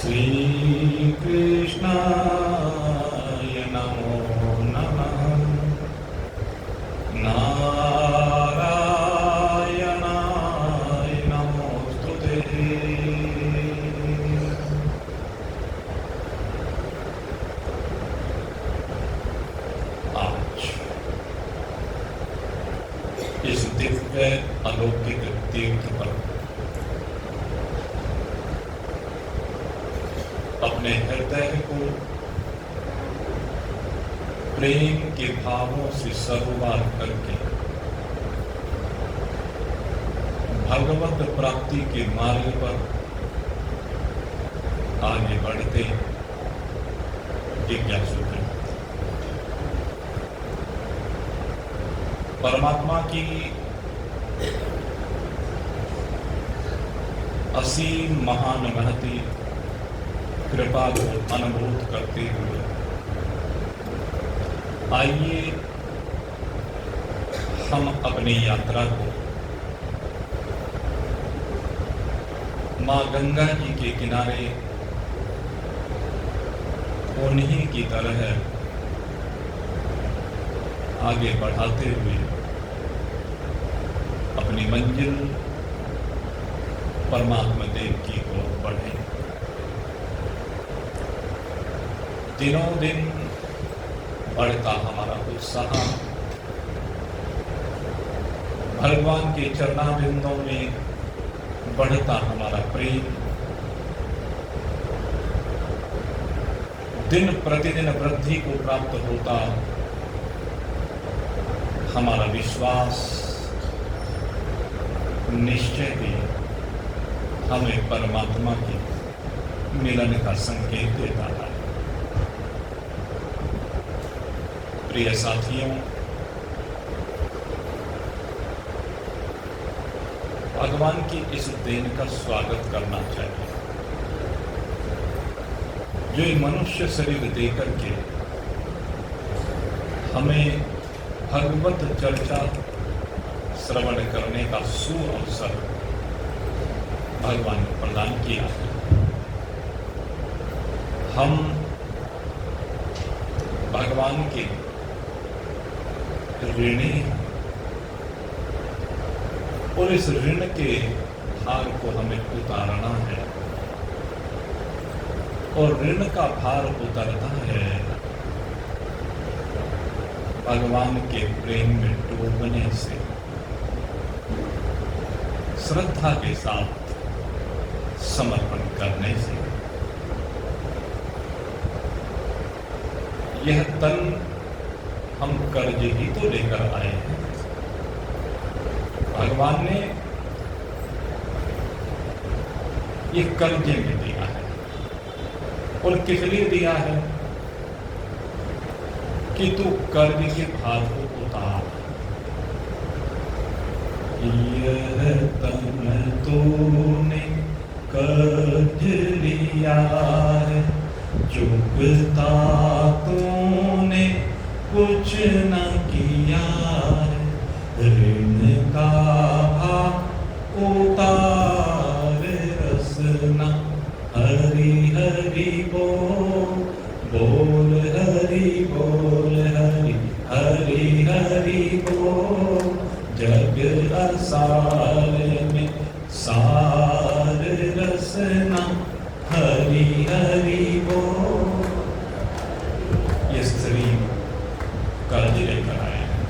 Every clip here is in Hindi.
श्रीकृष्णाय नमो नमः। नारायणाय नमोस्तुते। आज इस दिव्य अलौकिक तीर्थ पर अपने हृदय को प्रेम के भावों से सरोवर करके भगवत प्राप्ति के मार्ग पर आगे बढ़ते जिज्ञासु हैं। परमात्मा की असीम महान महती कृपा को अनुभूत करते हुए आइए हम अपनी यात्रा को मां गंगा जी के किनारे उन्हीं की तरह आगे बढ़ाते हुए अपनी मंजिल परमात्मा देव की ओर बढ़े। दिनों दिन बढ़ता हमारा उत्साह भगवान के चरणारविंदों में बढ़ता हमारा प्रेम दिन प्रतिदिन वृद्धि को प्राप्त होता हमारा विश्वास निश्चय भी हमें परमात्मा के मिलन का संकेत देता है। प्रिय साथियों, भगवान की इस देन का स्वागत करना चाहिए जो ये मनुष्य शरीर देकर के हमें भगवत चर्चा श्रवण करने का सुअवसर भगवान ने प्रदान किया है। हम भगवान के ऋणी और इस ऋण के भार को हमें उतारना है और ऋण का भार उतरता है भगवान के प्रेम में डूबने से, श्रद्धा के साथ समर्पण करने से। यह तन हम कर्ज ही तो लेकर आए हैं। भगवान ने ये कर्जे में दिया है और किस लिए दिया है कि तू कर्ज के भार को उतार। यह तन तूने कर्ज लिया है, चुकता तूने कुछ न किया है, ऋण का भार उतार रसना। हरि हरि बोल, बोल हरि बोल, हरि हरि हरि बोल। जग असार में सार रसना, हरि हरि बोल। ये स्त्री कर्ज लेकर आए हैं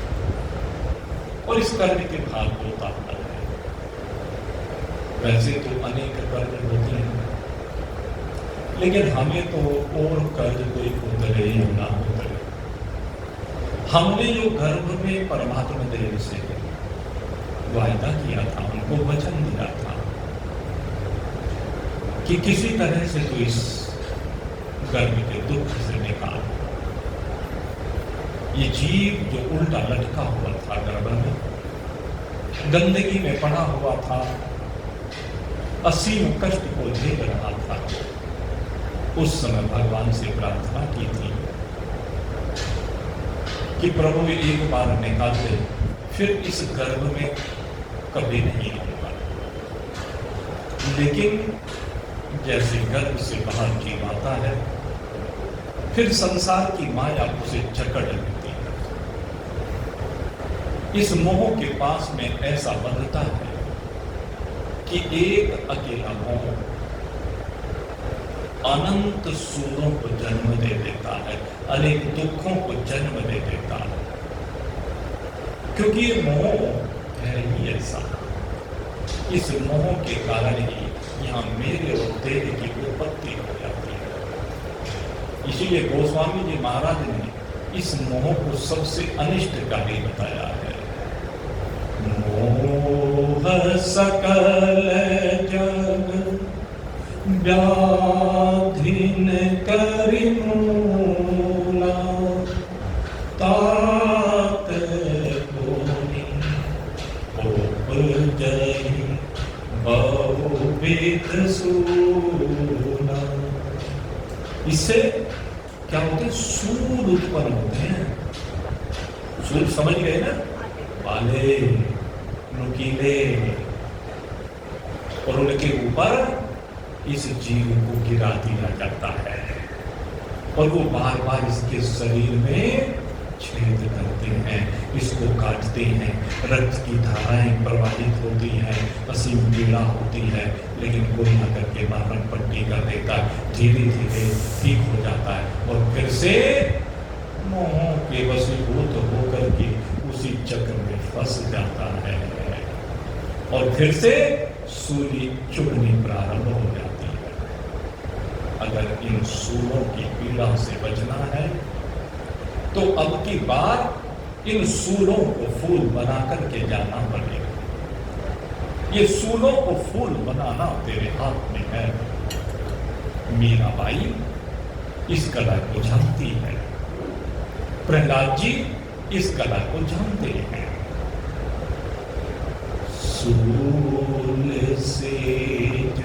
और इस कर्ज के भार को उतारना है। वैसे तो अनेक कर्ज होते हैं, लेकिन हमें तो और कर्ज कोई उतरे या ना उतरे। हमने जो गर्भ में परमात्मा देव से वायदा किया था, उनको वचन दिया था कि किसी तरह से तो इस गर्भ के दुख से निकाल। ये जीव जो उल्टा लटका हुआ था गर्भ में, गंदगी में पड़ा हुआ था, असीम कष्ट को झेल रहा था, उस समय भगवान से प्रार्थना की थी कि प्रभु एक बार निकाल दे, फिर इस गर्भ में कभी नहीं आऊंगा। लेकिन जैसे गर्भ से बाहर जीव आता है, फिर संसार की माया उसे जकड़ लेती है। इस मोह के पास में ऐसा बनता है कि एक अकेला मोह अनंत सूरों को जन्म दे देता है, अनेक दुखों को जन्म दे देता है। क्योंकि ये मोह है ही ऐसा। इस मोह के कारण ही यहाँ मेरे और तेरे की उत्पत्ति हो जाती है। इसीलिए गोस्वामी जी महाराज ने इस मोह को सबसे अनिष्टकारी बताया है। मोह सकल जग व्याधिन करि मूला, तात कोनि उपजहि बहुविध सूला। इससे क्या होते हैं? सूर उत्पन्न होते हैं। सूर समझ गए ना? वाले, नुकीले, और उनके ऊपर इस जीव को गिरा दिया जाता है और वो बार बार इसके शरीर में छेद करते हैं, इसको काटते हैं, रक्त की धाराएं प्रवाहित होती हैं, असीम पीड़ा होती है, लेकिन कोई ना करके मरण पट्टी कर देता है, धीरे धीरे ठीक हो जाता है और फिर से मोह के वशीभूत होकर के उसी चक्र में फंस जाता है और फिर से सूली चुभनी प्रारंभ हो जाती है। अगर इन सूलों की पीड़ा से बचना है तो अब की बार इन सूलों को फूल बना करके जाना पड़ेगा। ये सूलों को फूल बनाना तेरे हाथ में है। मीराबाई इस कला को जानती है, प्रहलाद जी इस कला को जानते हैं। सूल सेज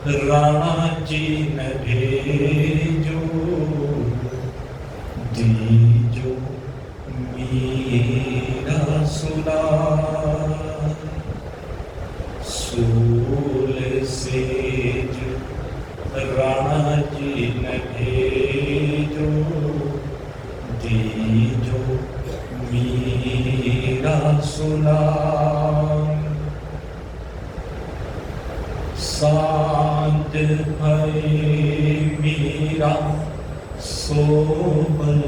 राणा जी न भेजो, दीजो मीरा सुना। सूल सेज राणा जी न भेजो, दीजो मीरा सुना। सांझ भई मीरा सोबन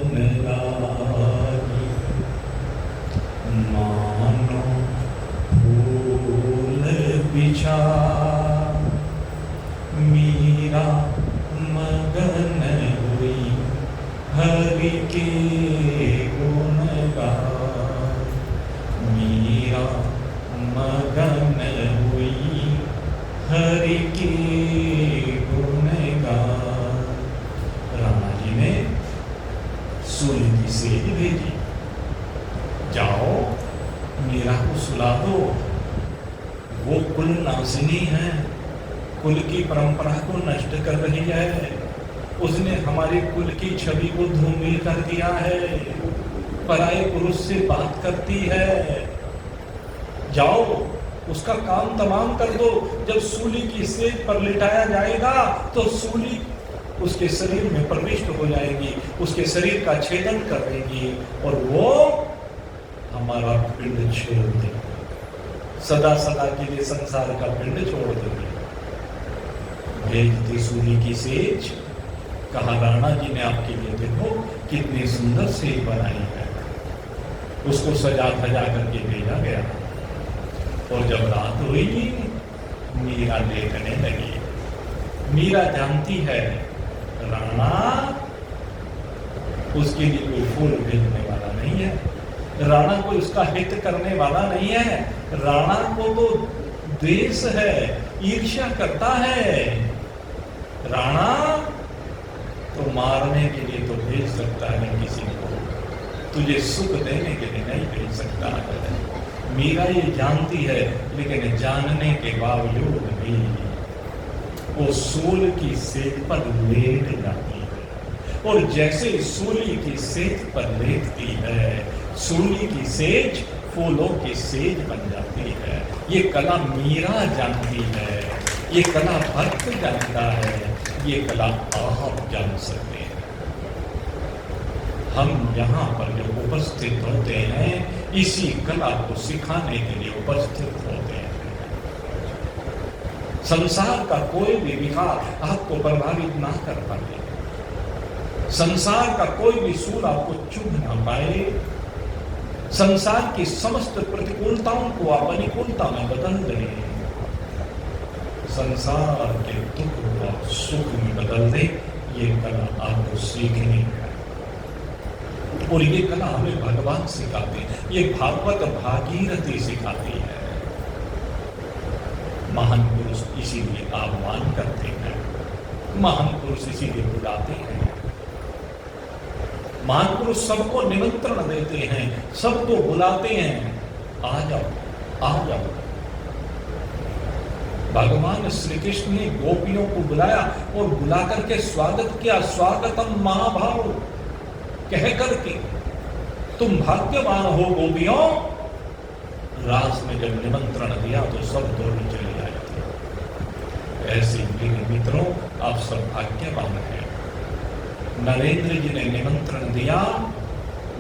लागी, मानो फूल बिछा। मीरा मगन हुई हरि के गुण गान। मीरा मगन हुई हरि के गुण गान। राणा जी ने सूली की सेज भेजी, जाओ मीरा को सुला दो, वो कुल नासिनी है, कुल की परंपरा को नष्ट कर रही है, उसने हमारे कुल की छवि को धूमिल कर दिया है, पराये पुरुष से बात करती है। जाओ उसका काम तमाम कर दो। जब सूली की सेज पर लिटाया जाएगा तो सूली उसके शरीर में प्रविष्ट हो जाएगी, उसके शरीर का छेदन कर देगी और वो हमारा पिंड छोड़ देगी, सदा सदा के लिए संसार का पिंड छोड़ देगी। भेज दी सूली की सेज, कहा राणा जी ने आपके लिए देखो कितनी सुंदर सेज बनाई है। उसको सजा धजा करके भेजा गया और जब रात हुई मीरा देखने लगी। मीरा जानती है राणा उसके लिए कोई फूल भेजने वाला नहीं है, राणा कोई उसका हित करने वाला नहीं है, राणा को तो द्वेष है, ईर्ष्या करता है। राणा तो मारने के लिए तो भेज सकता है किसी को, तुझे सुख देने के लिए नहीं भेज सकता है। मीरा ये जानती है, लेकिन जानने के बावजूद भी वो सूल की सेज पर लेट जाती है और जैसे सूली की सेज पर लेटती है, सूली की सेज फूलों की सेज बन जाती है। ये कला मीरा जानती है। ये कला भक्त जानता है, ये कला आप जान सकते हैं। हम यहाँ पर जो उपस्थित होते हैं इसी कला को सिखाने के लिए उपस्थित होते हैं। संसार का कोई भी विकार आपको प्रभावित ना कर पाए, संसार का कोई भी सूल आपको चुभ ना पाए, संसार की समस्त प्रतिकूलताओं को आप अनुकूलता में बदल दें, संसार के दुख को आप सुख में बदल दे। ये कला आपको सीखनी है और ये कला हमें भगवान सिखाते हैं, ये भागवत भागीरथी सिखाती है। महान पुरुष इसीलिए आह्वान करते हैं, महान पुरुष इसीलिए बुलाते हैं, महान पुरुष सबको निमंत्रण देते हैं, सबको बुलाते हैं, आ जाओ आ जाओ। भगवान श्री कृष्ण ने गोपियों को बुलाया और बुला करके स्वागत किया, स्वागतम महाभाव कह करके, तुम भाग्यवान हो गोपियों। रास में जब निमंत्रण दिया तो सब दौड़ चले आए थे। ऐसे मेरे मित्रों, आप सब भाग्यवान हैं। नरेंद्र जी ने निमंत्रण दिया,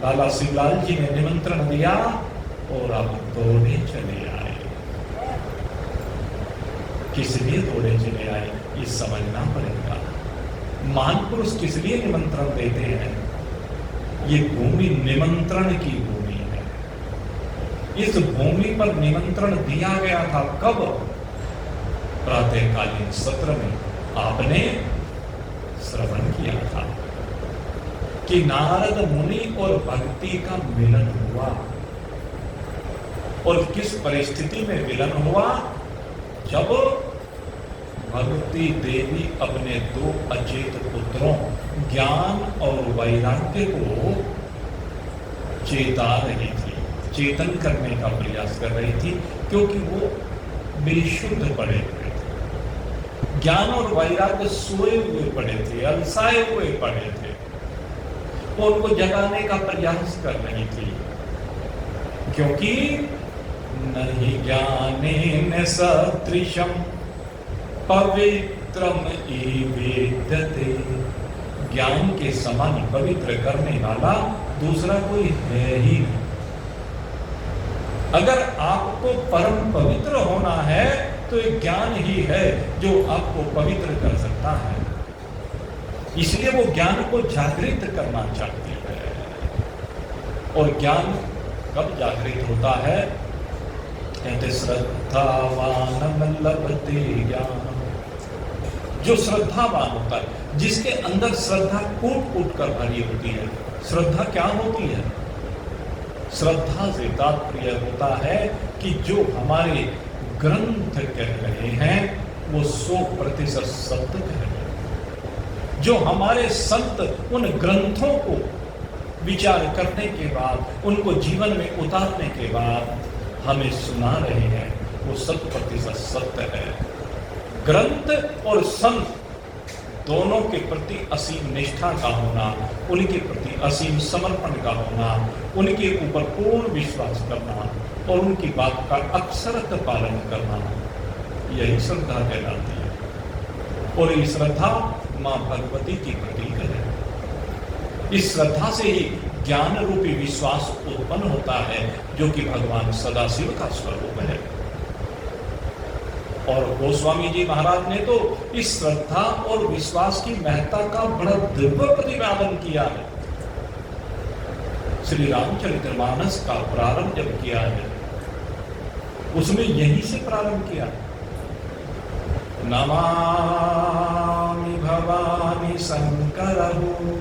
लाला शिवलाल जी ने निमंत्रण दिया और आप दौड़े चले आए। किस लिए दौड़े चले आए ये समझना पड़ेगा। महान पुरुष किस लिए निमंत्रण देते हैं? ये भूमि निमंत्रण की भूमि है। इस भूमि पर निमंत्रण दिया गया था कब? प्रातःकालीन सत्र में आपने श्रवण किया था कि नारद मुनि और भक्ति का मिलन हुआ। और किस परिस्थिति में मिलन हुआ? जब भगवती देवी अपने दो अचेत पुत्रों ज्ञान और वैराग्य को चेता रही थी, चेतन करने का प्रयास कर रही थी, क्योंकि वो बेशुद्ध पड़े हुए थे। ज्ञान और वैराग्य सोए हुए पड़े थे, अलसाए हुए पड़े थे, वो उनको जगाने का प्रयास कर रही थी। क्योंकि नहीं ज्ञानेन सदृशं पवित्रम विद्यते, ज्ञान के समान पवित्र करने वाला दूसरा कोई है ही नहीं। अगर आपको परम पवित्र होना है तो एक ज्ञान ही है जो आपको पवित्र कर सकता है। इसलिए वो ज्ञान को जागृत करना चाहती है। और ज्ञान कब जागृत होता है? कहते श्रद्धावान लभते ज्ञान। जो श्रद्धावान होता है, जिसके अंदर श्रद्धा कूट कूट कर भरी होती है। श्रद्धा क्या होती है? श्रद्धा से तात्पर्य होता है कि जो हमारे ग्रंथ कह रहे हैं वो 100% सत्य कह रहे हैं। जो हमारे संत उन ग्रंथों को विचार करने के बाद, उनको जीवन में उतारने के बाद हमें सुना रहे हैं, वो 100% सत्य है। ग्रंथ और संत दोनों के प्रति असीम निष्ठा का होना, उनके प्रति असीम समर्पण का होना, उनके ऊपर पूर्ण विश्वास करना और उनकी बात का अक्षरत पालन करना, यही श्रद्धा कहलाती है। और ये श्रद्धा मां भगवती की प्रतीक है। इस श्रद्धा से ही ज्ञान रूपी विश्वास उत्पन्न होता है, जो कि भगवान सदाशिव का स्वरूप है। और गोस्वामी जी महाराज ने तो इस श्रद्धा और विश्वास की महत्ता का बड़ा दिव्य प्रतिपादन किया है। श्री रामचरितमानस का प्रारंभ जब किया है, उसमें यही से प्रारंभ किया। नमामि भवानी शंकरहु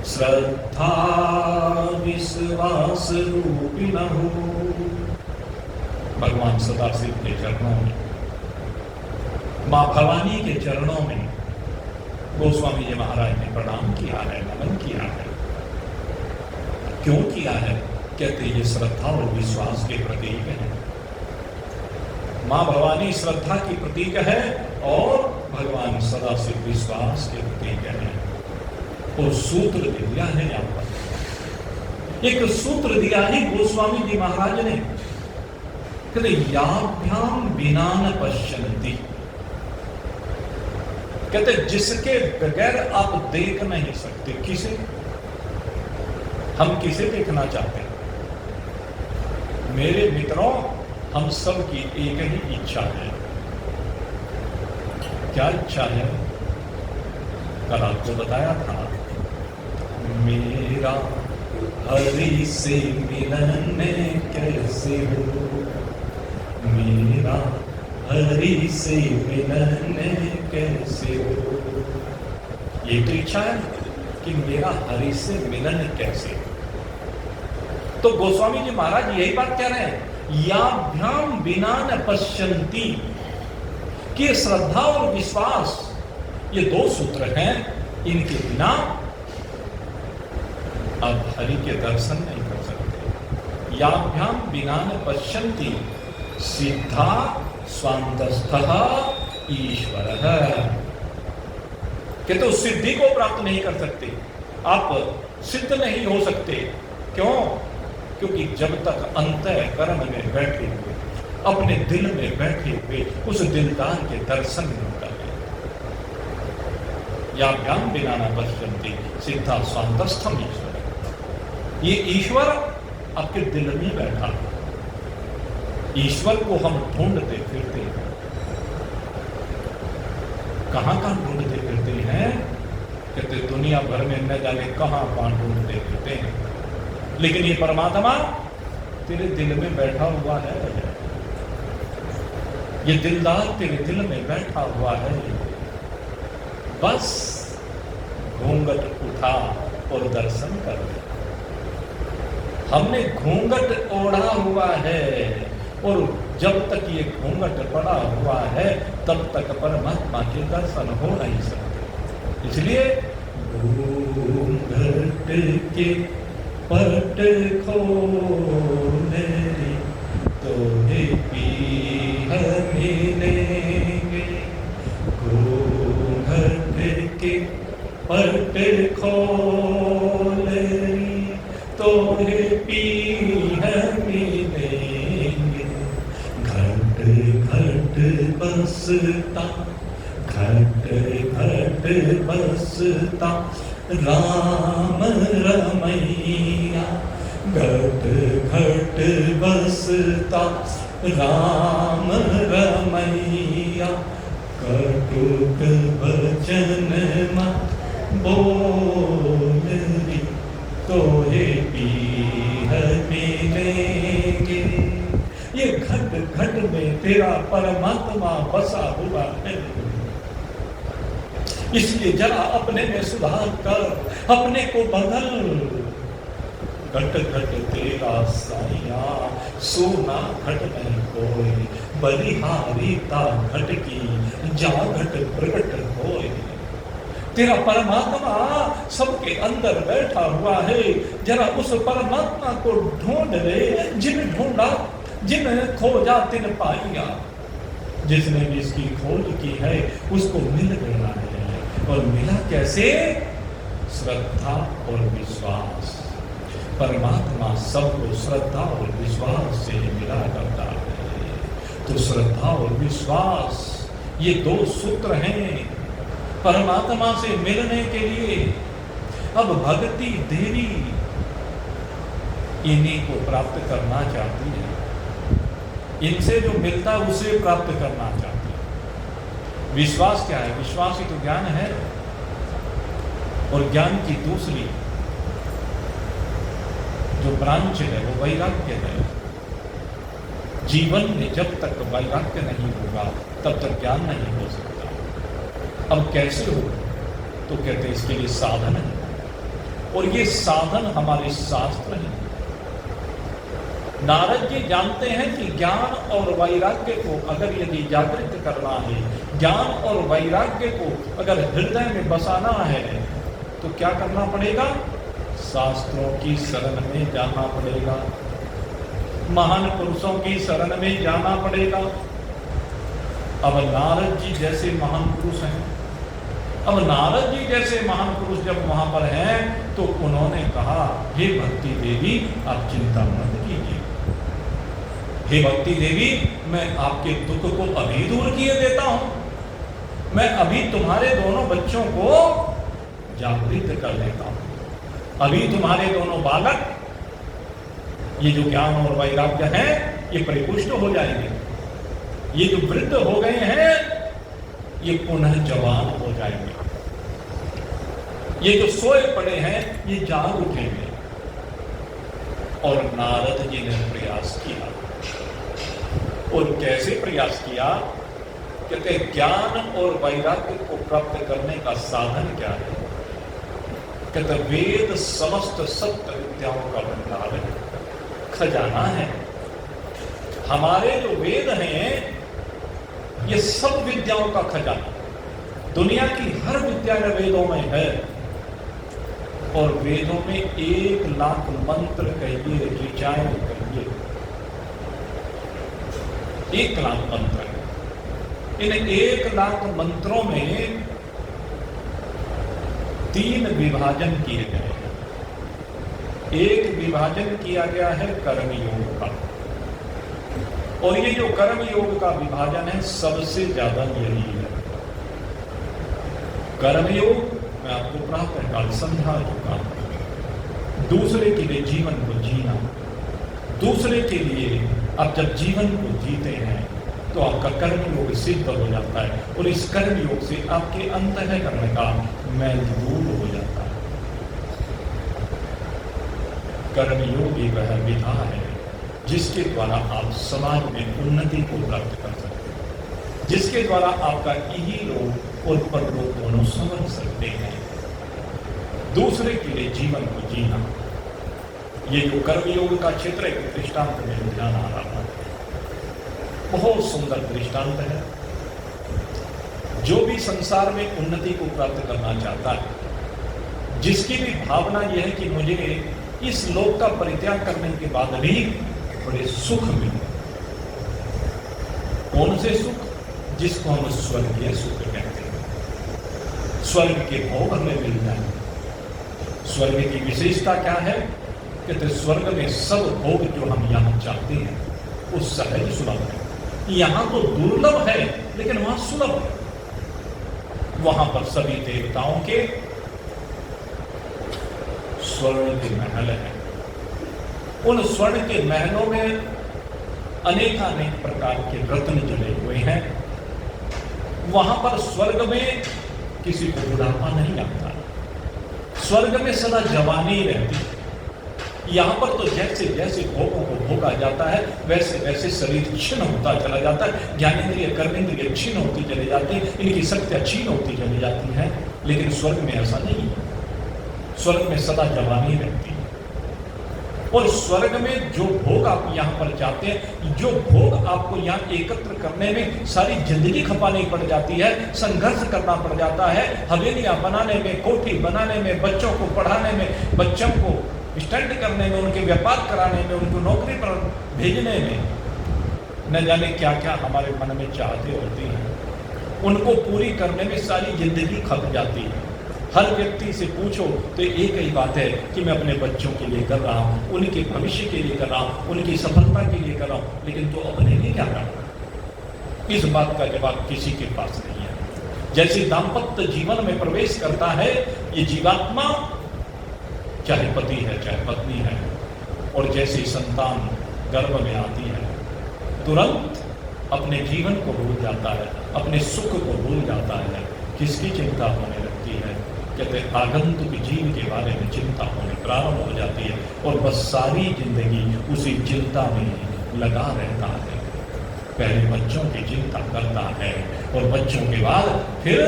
श्रद्धा विश्वास रूपिणहु। भगवान सदाशिव के चरणों में, मां भवानी के चरणों में गोस्वामी जी महाराज ने प्रणाम किया है, नमन किया है। क्यों किया है? कहते ये श्रद्धा और विश्वास के प्रतीक है। मां भवानी श्रद्धा की प्रतीक है और भगवान सदाशिव विश्वास के प्रतीक है। और सूत्र दिया है यहां पर, एक सूत्र दिया है गोस्वामी जी महाराज ने। कहते याभ्याम बिना न पश्यन्ति कहते जिसके बगैर आप देख नहीं सकते। किसे? हम किसे देखना चाहते हैं? मेरे मित्रों, हम सब की एक ही इच्छा है। क्या इच्छा है? कल आपको बताया था, मेरा हरि से मिलन कैसे हो, मेरा हरि से मिलन कैसे हो। ये तो इच्छा है कि मेरा हरि से मिलन कैसे हो। तो गोस्वामी जी महाराज यही बात कह रहे हैं, याभ्याम बिना न पश्यन्ति, कि श्रद्धा और विश्वास ये दो सूत्र हैं, इनके बिना आप हरि के दर्शन नहीं कर सकते। याभ्याम बिना न पश्यन्ति सिद्धा स्वान्तस्थः ईश्वरः। कहते उस सिद्धि को प्राप्त नहीं कर सकते, आप सिद्ध नहीं हो सकते। क्यों? क्योंकि जब तक अंतःकरण में बैठे हुए, अपने दिल में बैठे हुए उस दिलदार के दर्शन न करें। याभ्याम बिना न पश्यन्ति सिद्धा स्वान्तस्थम ईश्वर। ये ईश्वर आपके दिल में बैठा। ईश्वर को हम ढूंढते फिरते हैं। कहां ढूंढते फिरते हैं? कहते दुनिया भर में न जाने कहां ढूंढते फिरते हैं, लेकिन ये परमात्मा तेरे दिल में बैठा हुआ है। ये दिलदार तेरे दिल में बैठा हुआ है। बस घूंघट उठा और दर्शन कर ले। हमने घूंघट ओढ़ा हुआ है, और जब तक ये घूंघट पड़ा हुआ है तब तक परमात्मा के दर्शन हो नहीं सकते। इसलिए घूंघट के पट खोले तो हे पीह मिलेंगे। घूंघट के पट खोले तो हे पीह मिलेंगे। घट घट बसता, घट घट बसता राम रमैया। घट घट बसता राम रमैया। कटुक वचन मत बोलरी तो हे पीह मिलेंगे। ये घट घट में तेरा परमात्मा बसा हुआ है। इसलिए जरा अपने में सुधार कर, अपने को बदल। घट घट तेरा साइया सोना घट नहीं कोई। बलिहारी ता घट की जा घट प्रकट होए। तेरा परमात्मा सबके अंदर बैठा हुआ है। जरा उस परमात्मा को ढूंढ ले। जिन ढूंढा, जिन खोजा तिन पाइया। जिसने भी इसकी खोज की है उसको मिल गया है। और मिला कैसे? श्रद्धा और विश्वास। परमात्मा सबको श्रद्धा और विश्वास से मिला करता है। तो श्रद्धा और विश्वास ये दो सूत्र हैं परमात्मा से मिलने के लिए। अब भक्ति देवी इन्हीं को प्राप्त करना चाहती है। इनसे जो मिलता है उसे प्राप्त करना चाहती है। विश्वास क्या है? विश्वास ही तो ज्ञान है। और ज्ञान की दूसरी जो ब्रांच है वो वैराग्य है। जीवन में जब तक वैराग्य नहीं होगा तब तक ज्ञान नहीं हो सकता। अब कैसे हो? तो कहते हैं इसके लिए साधन है, और ये साधन हमारे शास्त्र हैं। नारद जी जानते हैं कि ज्ञान और वैराग्य को अगर यदि जागृत करना है, ज्ञान और वैराग्य को अगर हृदय में बसाना है, तो क्या करना पड़ेगा? शास्त्रों की शरण में जाना पड़ेगा, महान पुरुषों की शरण में जाना पड़ेगा। अब नारद जी जैसे महान पुरुष हैं, अब नारद जी जैसे महान पुरुष जब वहां पर हैं तो उन्होंने कहा, हे भक्ति देवी आप चिंता मत कीजिए। हे भक्ति देवी मैं आपके दुख को अभी दूर किए देता हूं। मैं अभी तुम्हारे दोनों बच्चों को जागृत कर देता हूं। अभी तुम्हारे दोनों बालक ये जो ज्ञान और वैराग्य है ये परिपुष्ट हो जाएंगे। ये जो वृद्ध हो गए हैं ये पुनः जवान हो जाएंगे। ये जो सोए पड़े हैं ये जाग उठेंगे। और नारद जी ने प्रयास किया। और कैसे प्रयास किया? कहते ज्ञान और वैराग्य को प्राप्त करने का साधन क्या है? कहते वेद समस्त सप्त विद्याओं का भंडार है, खजाना है। हमारे जो वेद हैं ये सब विद्याओं का खजाना, दुनिया की हर विद्या वेदों में है। और वेदों में 1 लाख मंत्र कहिए, ऋचाएं कहिए, 1 लाख मंत्र। इन 1 लाख मंत्रों में 3 विभाजन किए गए हैं। एक विभाजन किया गया है कर्मयोग का, और ये जो कर्मयोग का विभाजन है सबसे ज्यादा यही है। कर्मयोग मैं आपको प्रातःकाल समझा चुका हूं। दूसरे के लिए जीवन को जीना, दूसरे के लिए आप जब जीवन को जीते हैं तो आपका कर्मयोग सिद्ध हो जाता है। और इस कर्मयोग से आपके अंतःकरण का मैल दूर हो जाता है। कर्मयोग एक वह विधा है जिसके द्वारा आप समाज में उन्नति को प्राप्त कर सकते हैं, जिसके द्वारा आपका यही लोग और परलोक दोनों समझ सकते हैं। दूसरे के लिए जीवन को जीना, ये जो कर्मयोग का क्षेत्र है, दृष्टांत में ध्यान आ रहा है, बहुत सुंदर दृष्टांत है। जो भी संसार में उन्नति को प्राप्त करना चाहता है, जिसकी भी भावना यह है कि मुझे इस लोक का परित्याग करने के बाद भी बड़े सुख मिले। कौन से सुख? जिसको हम स्वर्गीय सुख कहते हैं। स्वर्ग के भोग हमें मिल जाए। स्वर्ग की विशेषता क्या है? कहते स्वर्ग में सब भोग जो हम यहां चाहते हैं वो सहज सुलभ है। यहां तो दुर्लभ है लेकिन वहां सुलभ है। वहां पर सभी देवताओं के स्वर्ण के महल हैं। उन स्वर्ण के महलों में अनेकानेक प्रकार के रत्न जड़े हुए हैं। वहां पर स्वर्ग में किसी को बुढ़ापा नहीं लगता। स्वर्ग में सदा जवानी रहती है। यहां पर तो जैसे जैसे भोगों को भोगा जाता है वैसे वैसे शरीर क्षीण होता चला जाता है। ज्ञानेंद्रिय कर्मेंद्रिय क्षीण होती चली जाती है, इनकी शक्तियां क्षीण होती चली जाती है। लेकिन स्वर्ग में ऐसा नहीं है। स्वर्ग में सदा जवानी रहती है। और स्वर्ग में जो भोग आप यहां पर चाहते हैं, जो भोग आपको यहां एकत्र करने में सारी जिंदगी खपानी पड़ जाती है, संघर्ष करना पड़ जाता है, हवेलियां बनाने में, कोठी बनाने में, बच्चों को पढ़ाने में, बच्चों को स्टंट करने में, उनके व्यापार कराने में, उनको नौकरी पर भेजने में, न जाने क्या क्या हमारे मन में चाहते होती हैं, उनको पूरी करने में सारी जिंदगी खप जाती है। हर व्यक्ति से पूछो तो एक ही बात है कि मैं अपने बच्चों के लिए कर रहा हूँ, उनके भविष्य के लिए कर रहा हूँ, उनकी सफलता के लिए कर रहा हूँ। लेकिन तो अपने लिए क्या कर रहा हूँ? इस बात का जवाब किसी के पास नहीं है। जैसे दाम्पत्य जीवन में प्रवेश करता है ये जीवात्मा, चाहे पति है चाहे पत्नी है, और जैसे संतान गर्भ में आती है तुरंत अपने जीवन को भूल जाता है, अपने सुख को भूल जाता है। किसकी चिंता होने लगती है? कहते आगंतुक जीव के बारे में चिंता होने प्रारंभ हो जाती है, और बस सारी जिंदगी उसी चिंता में लगा रहता है। पहले बच्चों की चिंता करता है और बच्चों के बाद फिर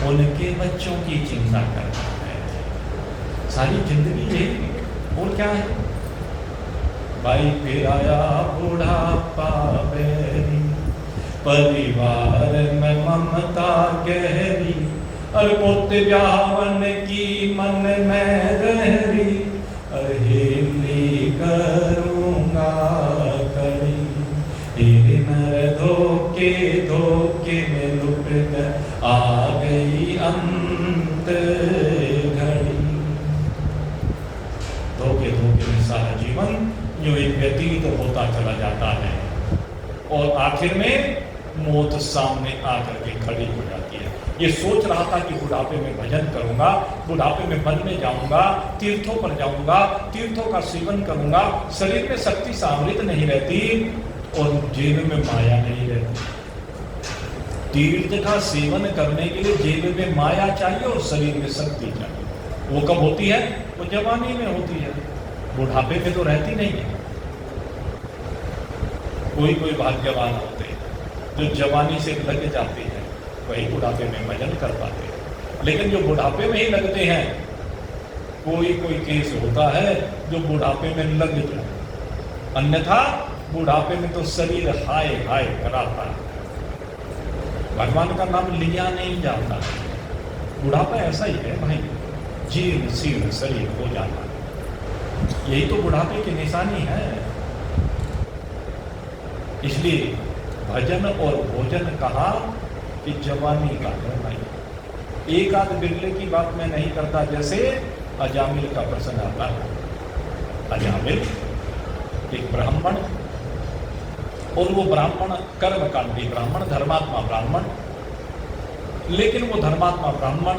उनके बच्चों की चिंता करता है। सारी जिंदगी यही। और क्या है? भाई फिर आया बुढ़ापा बेरी, परिवार में ममता गहरी, अरे पोते ब्यावन की मन में गहरी, अहेली करूँगा करी, हे नर धोखे धोखे में लुट कर आ गई अंत घड़ी। धोखे धोखे में सारा जीवन जो एक व्यतीत होता चला जाता है, और आखिर में मौत सामने आकर के खड़ी हो जाती है। ये सोच रहा था कि बुढ़ापे में भजन करूंगा, बुढ़ापे में वन में जाऊंगा, तीर्थों पर जाऊंगा, तीर्थों का सेवन करूंगा, शरीर में शक्ति सामृत नहीं रहती और जेब में माया नहीं रहती। तीर्थ का सेवन करने के लिए जेब में माया चाहिए और शरीर में शक्ति चाहिए। वो कब होती है? वो जवानी में होती है, बुढ़ापे में तो रहती नहीं है। कोई कोई भाग्यवान होते हैं जो जवानी से लग जाते हैं, वही बुढ़ापे में भजन कर पाते हैं। लेकिन जो बुढ़ापे में ही लगते हैं, कोई कोई केस होता है जो बुढ़ापे में लग जाए, अन्यथा बुढ़ापे में तो शरीर हाय हाय कराता है, भगवान का नाम लिया नहीं जाता। बुढ़ापा ऐसा ही है भाई, जीर्ण शीर्ण शरीर हो जाता है, यही तो बुढ़ापे की निशानी है। इसलिए भजन और भोजन कहा कि जवानी का है भाई। एक आध बिरले की बात मैं नहीं करता, जैसे अजामिल का प्रसंग आता है। अजामिल एक ब्राह्मण, और वो ब्राह्मण कर्मकांडी ब्राह्मण, धर्मात्मा ब्राह्मण। लेकिन वो धर्मात्मा ब्राह्मण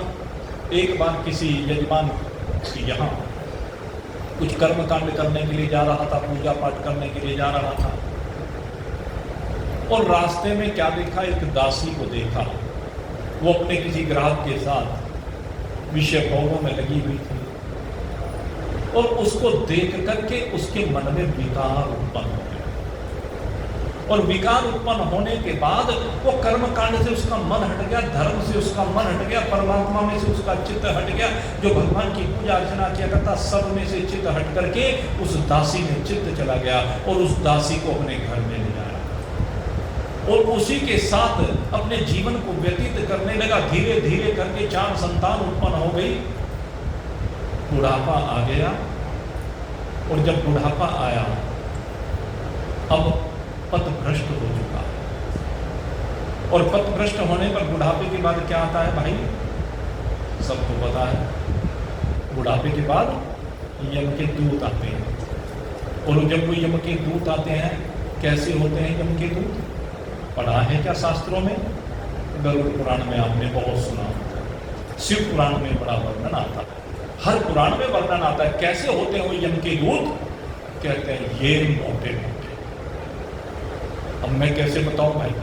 एक बार किसी यजमान के यहाँ कुछ कर्मकांड करने के लिए जा रहा था, पूजा पाठ करने के लिए जा रहा था, और रास्ते में क्या देखा? एक दासी को देखा। वो अपने किसी ग्राहक के साथ विषय भोगों में लगी हुई थी, और उसको देख करके उसके मन में विकार उत्पन्न हो गया, और विकार उत्पन्न होने के बाद वो कर्मकांड से उसका मन हट गया, धर्म से उसका मन हट गया, परमात्मा में से उसका चित्त हट गया। जो भगवान की पूजा अर्चना किया करता, सब में से चित्त हट करके उस दासी में चित्त चला गया, और उस दासी को अपने घर में ले आया, और उसी के साथ अपने जीवन को व्यतीत करने लगा। धीरे धीरे करके 4 संतान उत्पन्न हो गई। बुढ़ापा आ गया, और जब बुढ़ापा आया, अब पथभ्रष्ट हो चुका है। और पथभ्रष्ट होने पर बुढ़ापे के बाद क्या आता है भाई? सबको पता है। बुढ़ापे के बाद यम के दूत आते हैं, और जब वो यम के दूत आते हैं, कैसे होते हैं यम के दूत? पढ़ा है क्या शास्त्रों में? गरुड़ पुराण में आपने बहुत सुना, शिव पुराण में बड़ा वर्णन आता है, हर पुराण में वर्णन आता है। कैसे होते हैं वो यम के दूत? कहते हैं ये मोटे मोटे। अब मैं कैसे बताऊं भाई,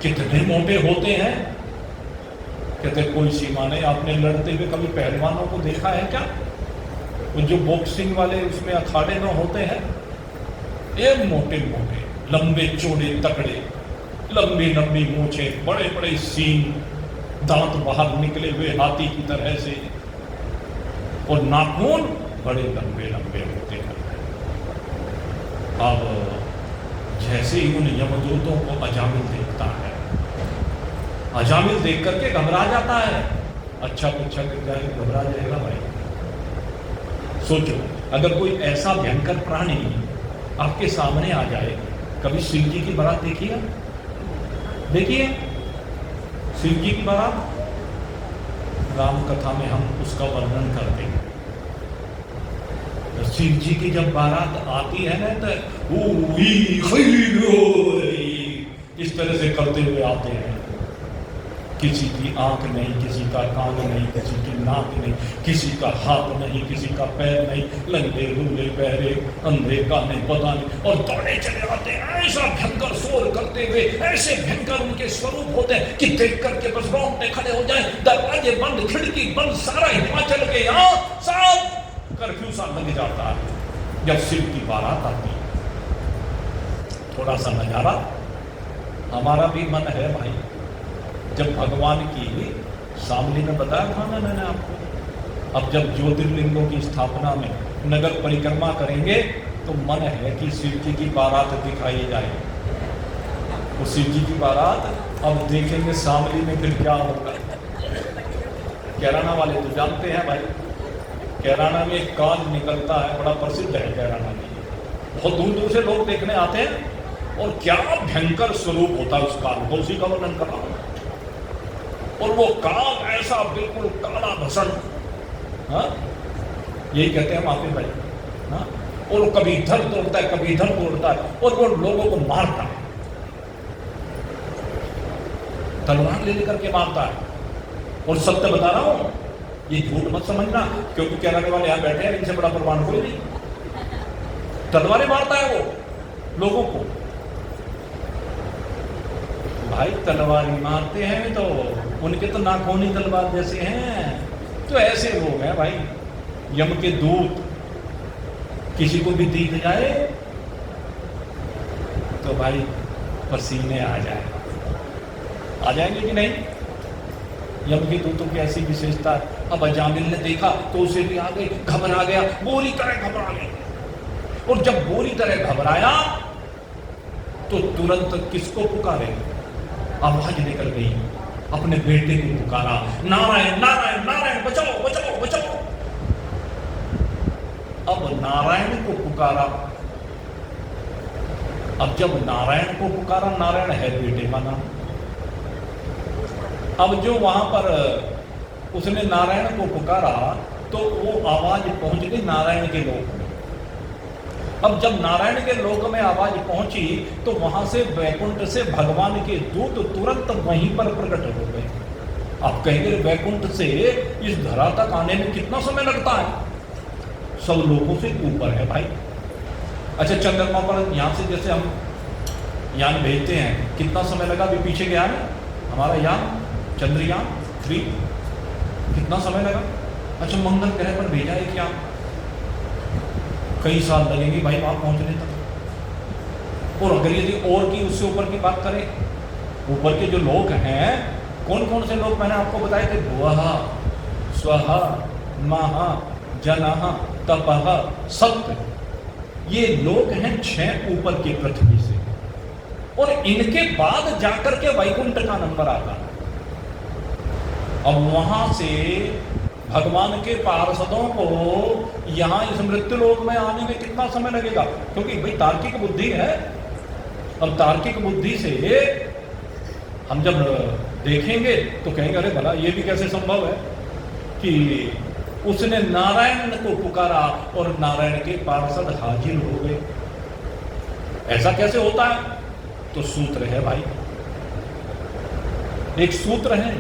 कितने मोटे होते हैं? कहते कोई सीमा नहीं। आपने लड़ते हुए कभी पहलवानों को देखा है क्या? वो जो बॉक्सिंग वाले उसमें अखाड़े में होते हैं, ये मोटे मोटे, लंबे चौड़े तकड़े, लंबी लंबी मूछें, बड़े बड़े सींग, दांत बाहर निकले हुए हाथी की तरह से, और नाखून बड़े लंबे लंबे होते हैं। अब जैसे ही उन यमदूतों को अजामिल देखता है, अजामिल देख करके घबरा जाता है। अच्छा पूछा घबरा जाएगा भाई? सोचो, अगर कोई ऐसा भयंकर प्राणी आपके सामने आ जाए। कभी शिव जी की बारात देखिए? देखिए शिव जी की बारात, राम कथा में हम उसका वर्णन करते हैं। तो शिव जी की जब बारात आती है ना, तो इस तरह से करते हुए आते हैं। किसी की आंख नहीं, किसी का कान नहीं, किसी की नाक नहीं, किसी का हाथ नहीं, किसी का पैर नहीं, लंगड़े लूले बहरे अंधे काने पता नहीं, और दौड़े चले आते हैं ऐसा भयंकर शोर करते हुए। ऐसे भयंकर उनके स्वरूप होते हैं कि देख करके बस रोंगटे खड़े हो जाए। दरवाजे बंद, खिड़की बंद, सारा हिमाचल के यहाँ सब कर्फ्यू सा लग जाता है जब शिव की बारात आती है। थोड़ा सा नजारा हमारा भी मन है भाई। जब भगवान की शामली में बताया था ना मैंने आपको, अब जब ज्योतिर्लिंगों की स्थापना में नगर परिक्रमा करेंगे, तो मन है कि शिव जी की बारात दिखाई जाए। तो शिव जी की बारात अब देखेंगे शामली में, फिर क्या होगा। कैराना वाले तो जानते हैं भाई, कैराना में एक काल निकलता है, बड़ा प्रसिद्ध है कैराना में, बहुत दूर दूर से लोग देखने आते हैं। और क्या भयंकर स्वरूप होता है उस काल को, उसी का वर्णन कर रहा हूं। और वो काल ऐसा बिल्कुल काला भसन, हाँ यही कहते हैं माफी भाई, हाँ। और वो कभी इधर दौड़ता है, कभी इधर दौड़ता है, और वो लोगों को मारता है। तलवार ले लेकर के मारता है। और सत्य बता रहा हूं, ये झूठ मत समझना, क्योंकि कहने वाले यहां बैठे हैं, इनसे बड़ा प्रमाण कोई नहीं। तलवारें मारता है वो लोगों को। भाई तलवार मारते हैं तो उनके तो नाखून ही तलवार जैसे हैं। तो ऐसे लोग हैं भाई, यम के दूत। किसी को भी दिख जाए तो भाई पसीने आ जाएंगे कि नहीं? यम के दूतों की ऐसी विशेषता। अब अजामिल ने देखा तो उसे भी आ गई, घबरा गया, बुरी तरह घबरा गया। और जब बुरी तरह घबराया तो तुरंत किसको पुकारे? आवाज निकल गई, अपने बेटे को पुकारा, नारायण नारायण नारायण, बचाओ बचाओ बचाओ। अब नारायण को पुकारा। अब जब नारायण को पुकारा, नारायण है बेटे का नाम। अब जो वहां पर उसने नारायण को पुकारा तो वो आवाज पहुंच गई नारायण के लोक में। अब जब नारायण के लोक में आवाज पहुंची तो वहां से वैकुंठ से भगवान के दूत तुरंत वहीं पर प्रकट हो गए। आप कहेंगे वैकुंठ से इस धरा तक आने में कितना समय लगता है? सब लोगों से ऊपर है भाई। अच्छा, चंद्रमा पर यहां से जैसे हम यान भेजते हैं, कितना समय लगा? अभी पीछे गया है हमारा यान, चंद्रयान 3, कितना समय लगा? अच्छा, मंगल ग्रह पर भेजा है क्या? कई साल लगेंगे भाई वहां पहुंचने तक। और अगर यदि और की उससे ऊपर की बात करें, ऊपर के जो लोग हैं, कौन कौन से लोग मैंने आपको बताए थे? भुवः स्वः महा जनः तपः सत्य। ये लोग हैं 6 ऊपर के पृथ्वी से। और इनके बाद जाकर के वैकुंठ का नंबर आता है। अब वहां से भगवान के पार्षदों को यहां इस मृत्यु लोक में आने में कितना समय लगेगा? क्योंकि भाई तार्किक बुद्धि है। अब तार्किक बुद्धि से हम जब देखेंगे तो कहेंगे अरे भला ये भी कैसे संभव है कि उसने नारायण को पुकारा और नारायण के पार्षद हाजिर हो गए। ऐसा कैसे होता है? तो सूत्र है भाई, एक सूत्र है।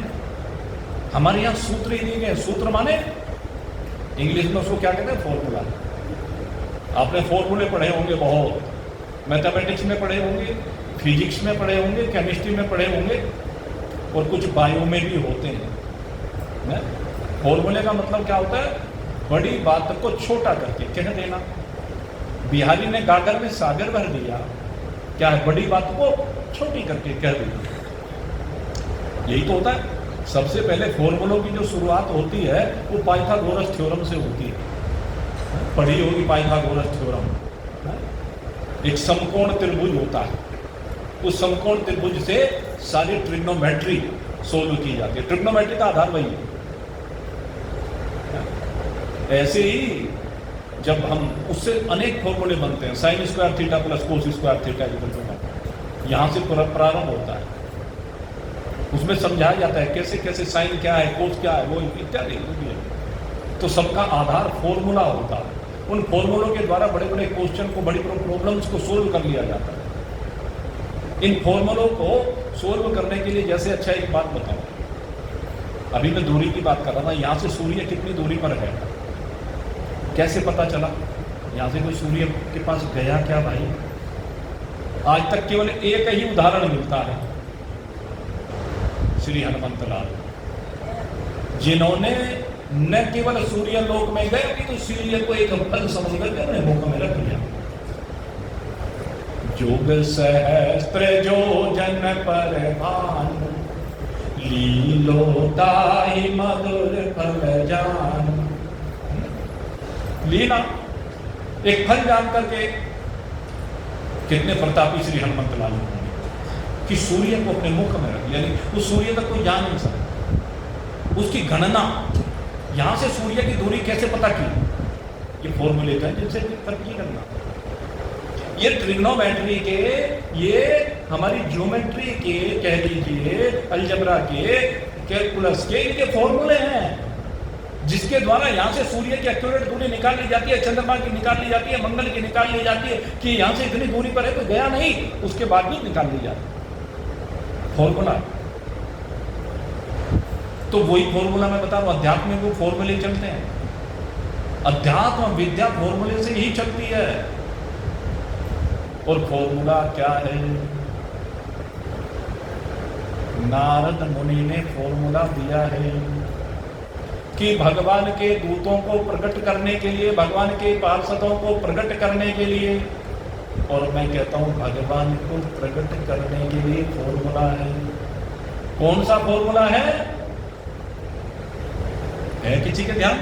हमारे यहां सूत्र ही दिए गए। सूत्र माने इंग्लिश में उसको क्या कहते हैं? फॉर्मूला। आपने फॉर्मूले पढ़े होंगे बहुत, मैथमेटिक्स में पढ़े होंगे, फिजिक्स में पढ़े होंगे, केमिस्ट्री में पढ़े होंगे, और कुछ बायो में भी होते हैं। फॉर्मूले का मतलब क्या होता है? बड़ी बात को छोटा करके कह देना। बिहारी ने गागर में सागर भर दिया, क्या है? बड़ी बात को छोटी करके कह देना। यही तो होता है। सबसे पहले फॉर्मूलों की जो शुरुआत होती है वो पाइथागोरस थ्योरम से होती है। पढ़ी होगी पाइथागोरस थ्योरम। एक समकोण त्रिभुज होता है, उस समकोण त्रिभुज से सारी ट्रिग्नोमेट्री सोल्व की जाती है। ट्रिग्नोमेट्री का आधार वही है। ऐसे ही जब हम उससे अनेक फॉर्मूले बनते हैं, sine square theta plus cos square theta, यहां से प्रारंभ होता है। उसमें समझाया जाता है कैसे कैसे साइन क्या है, कोस क्या है, वो इत्यादि। तो सबका आधार फॉर्मूला होता है। उन फॉर्मूलों के द्वारा बड़े बड़े क्वेश्चन को, बड़ी प्रॉब्लम्स को सोल्व कर लिया जाता है। इन फॉर्मूलों को सोल्व करने के लिए जैसे, अच्छा एक बात बताओ, अभी मैं दूरी की बात कर रहा था, यहाँ से सूर्य कितनी दूरी पर है? कैसे पता चला? यहाँ से कोई सूर्य के पास गया क्या भाई? आज तक केवल एक ही उदाहरण मिलता है, श्री हनुमंत लाल, जिन्होंने न केवल सूर्य लोक में गए कि तो सूर्य को एक फल समझ कर अपने मुख में रख लिया। जोग सहस्त्र जो जन पर भान, लीलोताहि मधुर फल जान। लीला एक फल जान करके कितने प्रतापी श्री हनुमंत लाल कि सूर्य को अपने मुख में रख, यानी उस सूर्य तक कोई जा नहीं सकता। उसकी गणना, यहां से सूर्य की दूरी कैसे पता की? ये फॉर्मूले हैं जिनसे तरक्की करना। ये ट्रिग्नोमेट्री के, ये हमारी ज्योमेट्री के, कह लीजिए अलजेब्रा के, कैलकुलस के, इनके फॉर्मूले हैं, जिसके द्वारा यहां से सूर्य की एक्यूरेट दूरी निकाल ली जाती है, चंद्रमा की निकाल ली जाती है, मंगल की निकाल ली जाती है कि यहां से इतनी दूरी पर है तो गया नहीं, उसके बाद भी निकाल ली जाती है। फॉर्मूला तो वही फॉर्मूला मैं बता रहा हूं, अध्यात्म में वो फॉर्मूले चलते हैं। अध्यात्म विद्या फॉर्मूले से ही चलती है। और फॉर्मूला क्या है? नारद मुनि ने फॉर्मूला दिया है कि भगवान के दूतों को प्रकट करने के लिए, भगवान के पार्षदों को प्रकट करने के लिए, और मैं कहता हूं भगवान को प्रकट करने के लिए फॉर्मूला है। कौन सा फॉर्मूला है किसी के ध्यान?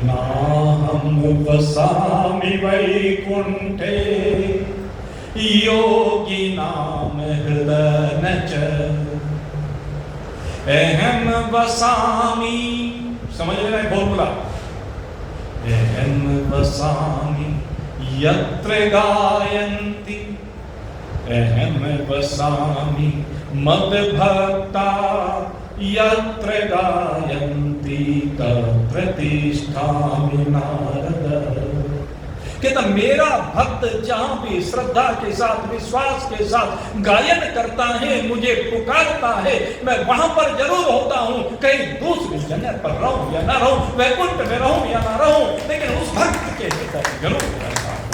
नाहं वसामि वैकुंठे योगिनां हृदय च अहम वसामि। समझ रहे हैं फॉर्मूला? अहम वसामि यत्र गायन्ति, अहम वसामि मद्भक्ता यत्र गायन्ति तत्र तिष्ठामि नारद। कहता मेरा भक्त जहां भी श्रद्धा के साथ, विश्वास के साथ गायन करता है, मुझे पुकारता है, मैं वहां पर जरूर होता हूं। कहीं दूसरी जगह पर रहूं या ना रहूं, वैकुंठ में रहूं या ना रहूं, लेकिन उस भक्त के भीतर जरूर रहता हूं।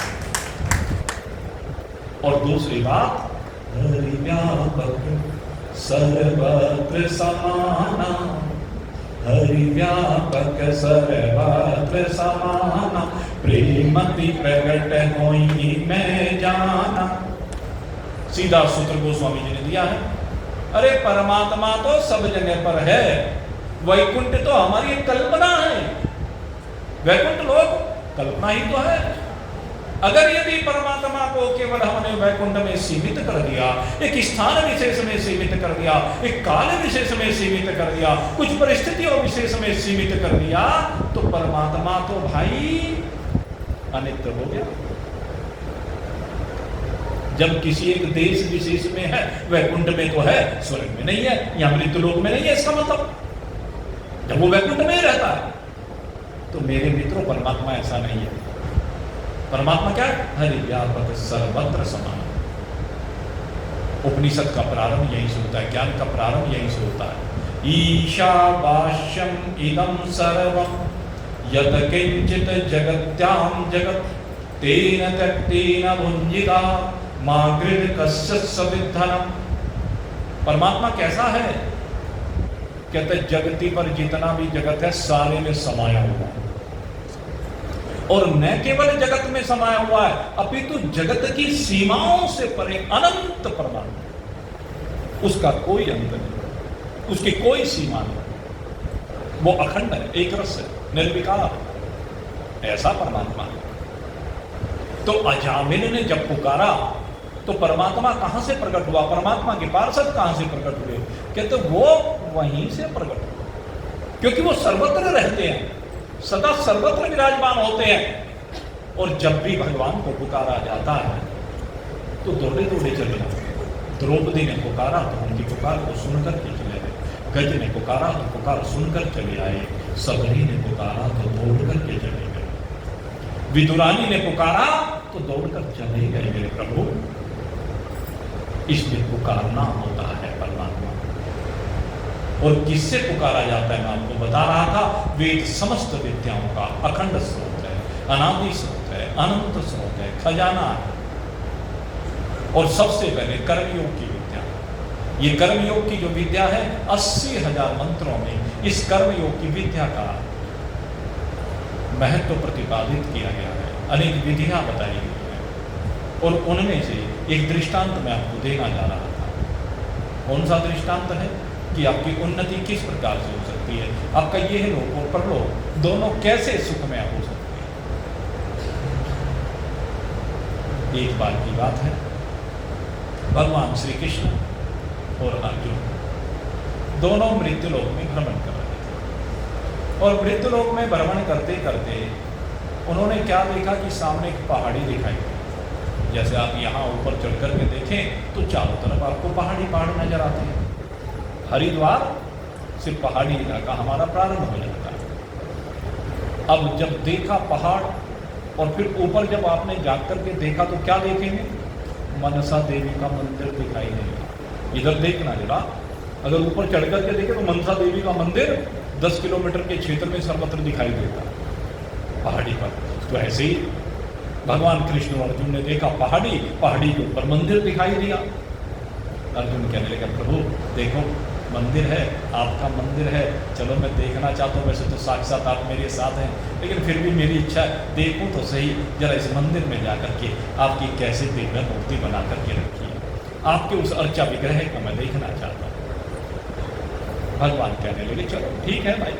और दूसरी बात, हरि व्यापक सर्वत्र समाना, हरि व्यापक सर्वत्र समाना, प्रेमति प्रकट होई मैं जाना। सीधा सूत्र गोस्वामी जी ने दिया है। अरे परमात्मा तो सब जगह पर है, वैकुंठ तो हमारी कल्पना है। वैकुंठ लोक कल्पना ही तो है। अगर यदि परमात्मा को केवल हमने वैकुंठ में सीमित कर दिया, एक स्थान विशेष में सीमित कर दिया, एक काल विशेष में सीमित कर दिया, कुछ परिस्थितियों विशेष में सीमित कर दिया, तो परमात्मा तो भाई अनित्य हो गया। जब किसी एक देश विशेष में है, वैकुंठ में तो है, स्वर्ग में नहीं है या मृत्युलोक में नहीं है, इसका मतलब जब वो वैकुंठ में ही रहता है। तो मेरे मित्रों, परमात्मा ऐसा नहीं है। परमात्मा क्या है? हरि व्यापक सर्वत्र समान। उपनिषद का प्रारंभ यहीं से होता है, ज्ञान का प्रारंभ यहीं से होता है। ईशावास्यम इदं सर्वं यत् किंचित जगत्यां जगत् तेन त्यक्तेन भुंजिता मागृद कस्य सविद्धनम्। परमात्मा कैसा है? कहते जगती पर जितना भी जगत है सारे में समाया हुआ है, और न केवल जगत में समाया हुआ है, अपितु जगत की सीमाओं से परे अनंत परमात्मा। उसका कोई अंत नहीं, उसकी कोई सीमा नहीं, वो अखंड है, एक रस है, निर्विकार, ऐसा परमात्मा है। तो अजामिल ने जब पुकारा तो परमात्मा कहां से प्रकट हुआ? परमात्मा के पार्षद कहां से प्रकट हुए? कहते वो वहीं से प्रकट हुए, क्योंकि वो सर्वत्र रहते हैं, सदा सर्वत्र विराजमान होते हैं। और जब भी भगवान को पुकारा जाता है तो दौड़े दौड़े चले जाते हैं। द्रौपदी ने पुकारा तो उनकी पुकार को सुनकर के चले गए, गज ने पुकारा तो पुकार सुनकर चले आए, सबरी ने पुकारा तो दौड़ करके चले गए, विदुरानी ने पुकारा तो दौड़कर चले गए मेरे प्रभु। इसलिए पुकारना होता है परमात्मा। और किससे पुकारा जाता है? मैं आपको बता रहा था, वेद समस्त विद्याओं का अखंड स्रोत है, अनादि स्रोत है, अनंत स्रोत है, खजाना है। और सबसे पहले कर्मयोग की विद्या, ये कर्मयोग की जो विद्या है 80,000 मंत्रों में इस कर्मयोग की विद्या का महत्व प्रतिपादित किया गया है, अनेक विधियां बताई गई हैं। और उनमें से एक दृष्टांत मैं आपको देना जा रहा था। कौन सा दृष्टांत है कि आपकी उन्नति किस प्रकार से हो सकती है, आपका यह लोक और परलोक दोनों कैसे सुखमय हो सकते हैं। एक बार की बात है, भगवान श्री कृष्ण और अर्जुन दोनों मृत्युलोक में भ्रमण कर रहे थे। और मृत्युलोक में भ्रमण करते करते उन्होंने क्या देखा कि सामने एक पहाड़ी दिखाई दी। जैसे आप यहाँ ऊपर चढ़ कर के देखें तो चारों तरफ आपको पहाड़ी पहाड़ नजर आते हैं। हरिद्वार से पहाड़ी इलाका हमारा प्रारंभ हो जाता है। अब जब देखा पहाड़ और फिर ऊपर जब आपने जाग करके देखा तो क्या देखेंगे? मनसा देवी का मंदिर दिखाई देगा। इधर देखना जरा, अगर ऊपर चढ़ करके देखे तो मनसा देवी का मंदिर 10 किलोमीटर के क्षेत्र में सर्वत्र दिखाई देता पहाड़ी पर। तो ऐसे ही भगवान कृष्ण और अर्जुन ने देखा पहाड़ी के ऊपर मंदिर दिखाई दिया। अर्जुन कहने लगा प्रभु देखो मंदिर है, आपका मंदिर है, चलो मैं देखना चाहता हूँ, वैसे तो साक्षात आप मेरे साथ हैं, लेकिन फिर भी मेरी इच्छा है देखूँ तो सही जरा इस मंदिर में जा करके आपकी कैसे दिव्य मूर्ति बना करके रखी है, आपके उस अर्चा विग्रह को मैं देखना चाहता हूँ। भगवान कहने लगे चलो ठीक है भाई,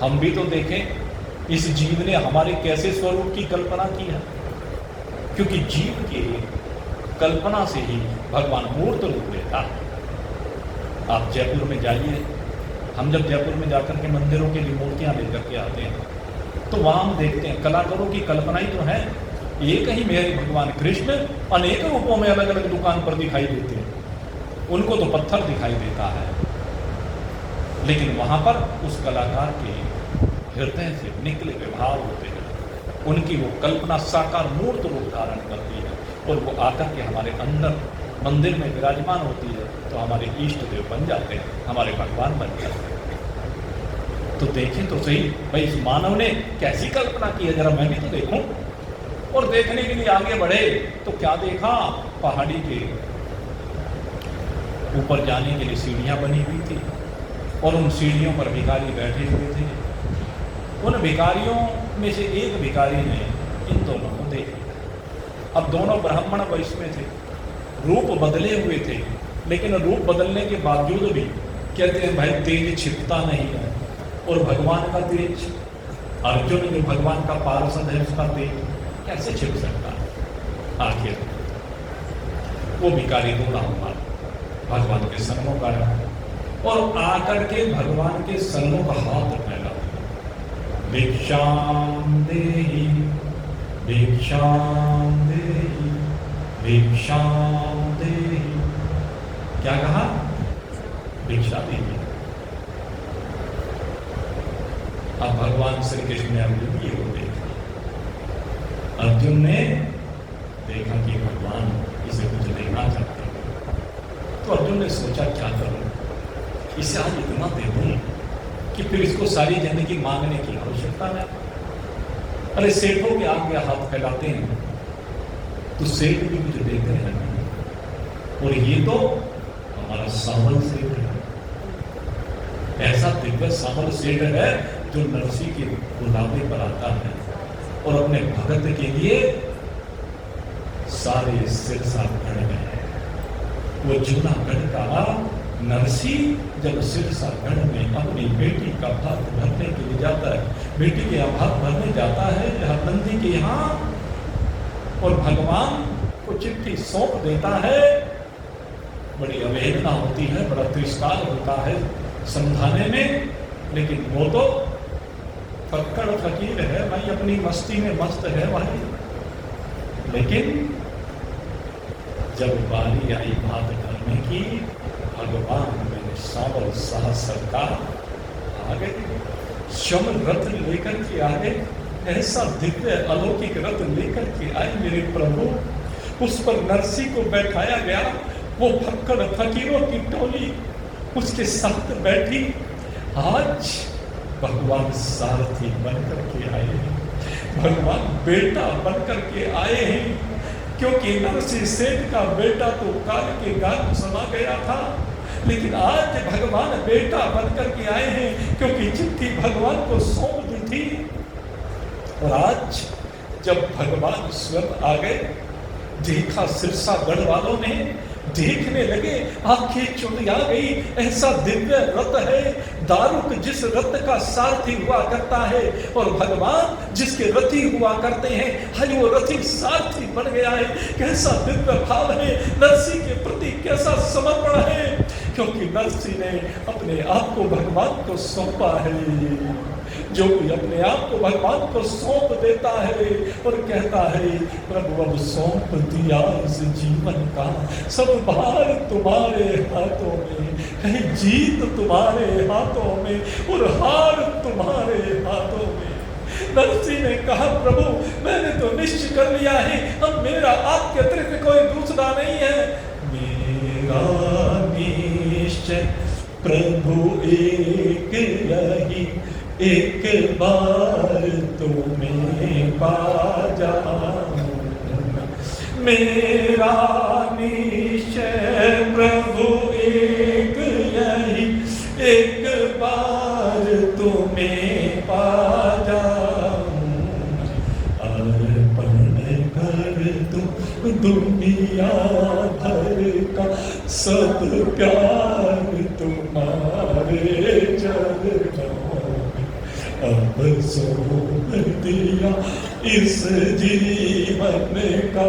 हम भी तो देखें इस जीव ने हमारे कैसे स्वरूप की कल्पना की है, क्योंकि जीव के कल्पना से ही भगवान मूर्त रूप लेता है। आप जयपुर में जाइए, हम जब जयपुर में जाकर के मंदिरों के लिए मूर्तियां लेकर के आते हैं तो वहां हम देखते हैं कलाकारों की कल्पना ही तो है, एक ही मेरे भगवान कृष्ण अनेक रूपों में अलग अलग दुकान पर दिखाई देते हैं, उनको तो पत्थर दिखाई देता है, लेकिन वहां पर उस कलाकार के हृदय से निकले हुए भाव होते हैं, उनकी वो कल्पना साकार मूर्त रूप धारण करती है और वो आकर के हमारे अंदर मंदिर में विराजमान होती है, तो हमारे इष्ट देव बन जाते हैं, हमारे भगवान बन जाते हैं। तो देखें तो सही भाई इस मानव ने कैसी कल्पना की है, जरा मैं भी तो देखूं। और देखने के लिए आगे बढ़े तो क्या देखा, पहाड़ी के ऊपर जाने के लिए सीढ़ियां बनी हुई थी और उन सीढ़ियों पर भिखारी बैठे हुए थे। उन भिखारियों में से एक भिखारी ने इन दोनों को देखा। अब दोनों ब्राह्मण वैश्य में थे, रूप बदले हुए थे, लेकिन रूप बदलने के बावजूद भी कहते हैं भाई तेज छिपता नहीं है, और भगवान का तेज, अर्जुन जो भगवान का पार्षद है उसका तेज कैसे छिप सकता है। आखिर वो भिखारी दौड़ा हुआ भगवान के संगों का और आकर के भगवान के संगों का हाथ फैला, भिक्षाम देहि भिक्षाम देहि भिक्षाम देहि। क्या कहा, भिक्षा दीजिए। अब भगवान श्री कृष्ण ने अर्जुन की ओर देखा, अर्जुन ने देखा कि भगवान इसे कुछ देना चाहते हैं, तो अर्जुन ने सोचा क्या करूं, इसे आज इतना दे दूं कि फिर इसको सारी जिंदगी मांगने की आवश्यकता है। अरे सेठों के आगे हाथ फैलाते हैं तो सेठ भी कुछ देते हैं, और ये तो हमारा सावल सेठ है, ऐसा दिव्य सावल सेठ है जो नरसी के बुलावे पर आता है और अपने भगत के लिए सारे सिरसागढ़ में है। वो जूनागढ़ का नरसी जब सिरसागढ़ में अपनी बेटी का भात भरने के लिए जाता है, बेटी के यहाँ भात भरने जाता है नंदी के यहाँ, और भगवान को चिट्ठी सौंप देता है। बड़ी अवहेलना होती है, बड़ा तिरस्कार होता है समझाने में, लेकिन वो तो फक्कड़ फकीर है भाई, अपनी मस्ती में मस्त है भाई। लेकिन जब बारी आई बात करने की, भगवान मेरे सावल साह सरकार आ गए, शम रथ लेकर के आ गए, ऐसा दिव्य अलौकिक रथ लेकर के आए मेरे प्रभु। उस पर नरसी को बैठाया गया, वो फक्कड़ फकीरों की टोली उसके साथ बैठी। आज भगवान सारथी बनकर के आए हैं, भगवान बेटा बनकर के आए हैं, क्योंकि नरसी सेठ का बेटा तो काल के गाल समा गया था, लेकिन आज भगवान बेटा बनकर के आए हैं, क्योंकि चिट्ठी भगवान को सौंप दी थी। और आज जब भगवान स्वयं आ गए, देखा सिरसागढ़ वालों ने, देखने लगे, आंखें चुंधिया गई। ऐसा दिव्य रथ है, दारुक जिस रथ का सारथी हुआ करता है और भगवान जिसके रथी हुआ करते हैं, हाय वो रथी सारथी बन गया है। कैसा दिव्य भाव है, नरसी के प्रति कैसा समर्पण है, क्योंकि नरसी ने अपने आप को भगवान को सौंपा है। जो भी अपने आप को भगवान को सौंप देता है और कहता है प्रभु अब सौंप दिया इस जीवन का, सब भार तुम्हारे हाथों में है, जीत तुम्हारे हाथों में और हार तुम्हारे हाथों में। नरसी ने कहा प्रभु मैंने तो निश्चय कर लिया है, अब मेरा आपके अतिरिक्त कोई दूसरा नहीं है। मेरा निश्चय प्रभु एक यही एक बार तुम्हें पा जाऊं, मेरा निश्चय प्रभु एक यही एक बार तुम्हें पा जाऊं, अर्पण कर दूं दुनिया भर का सब प्यार तुम्हारे चरणों में, अब सौंप दिया इस जीवन का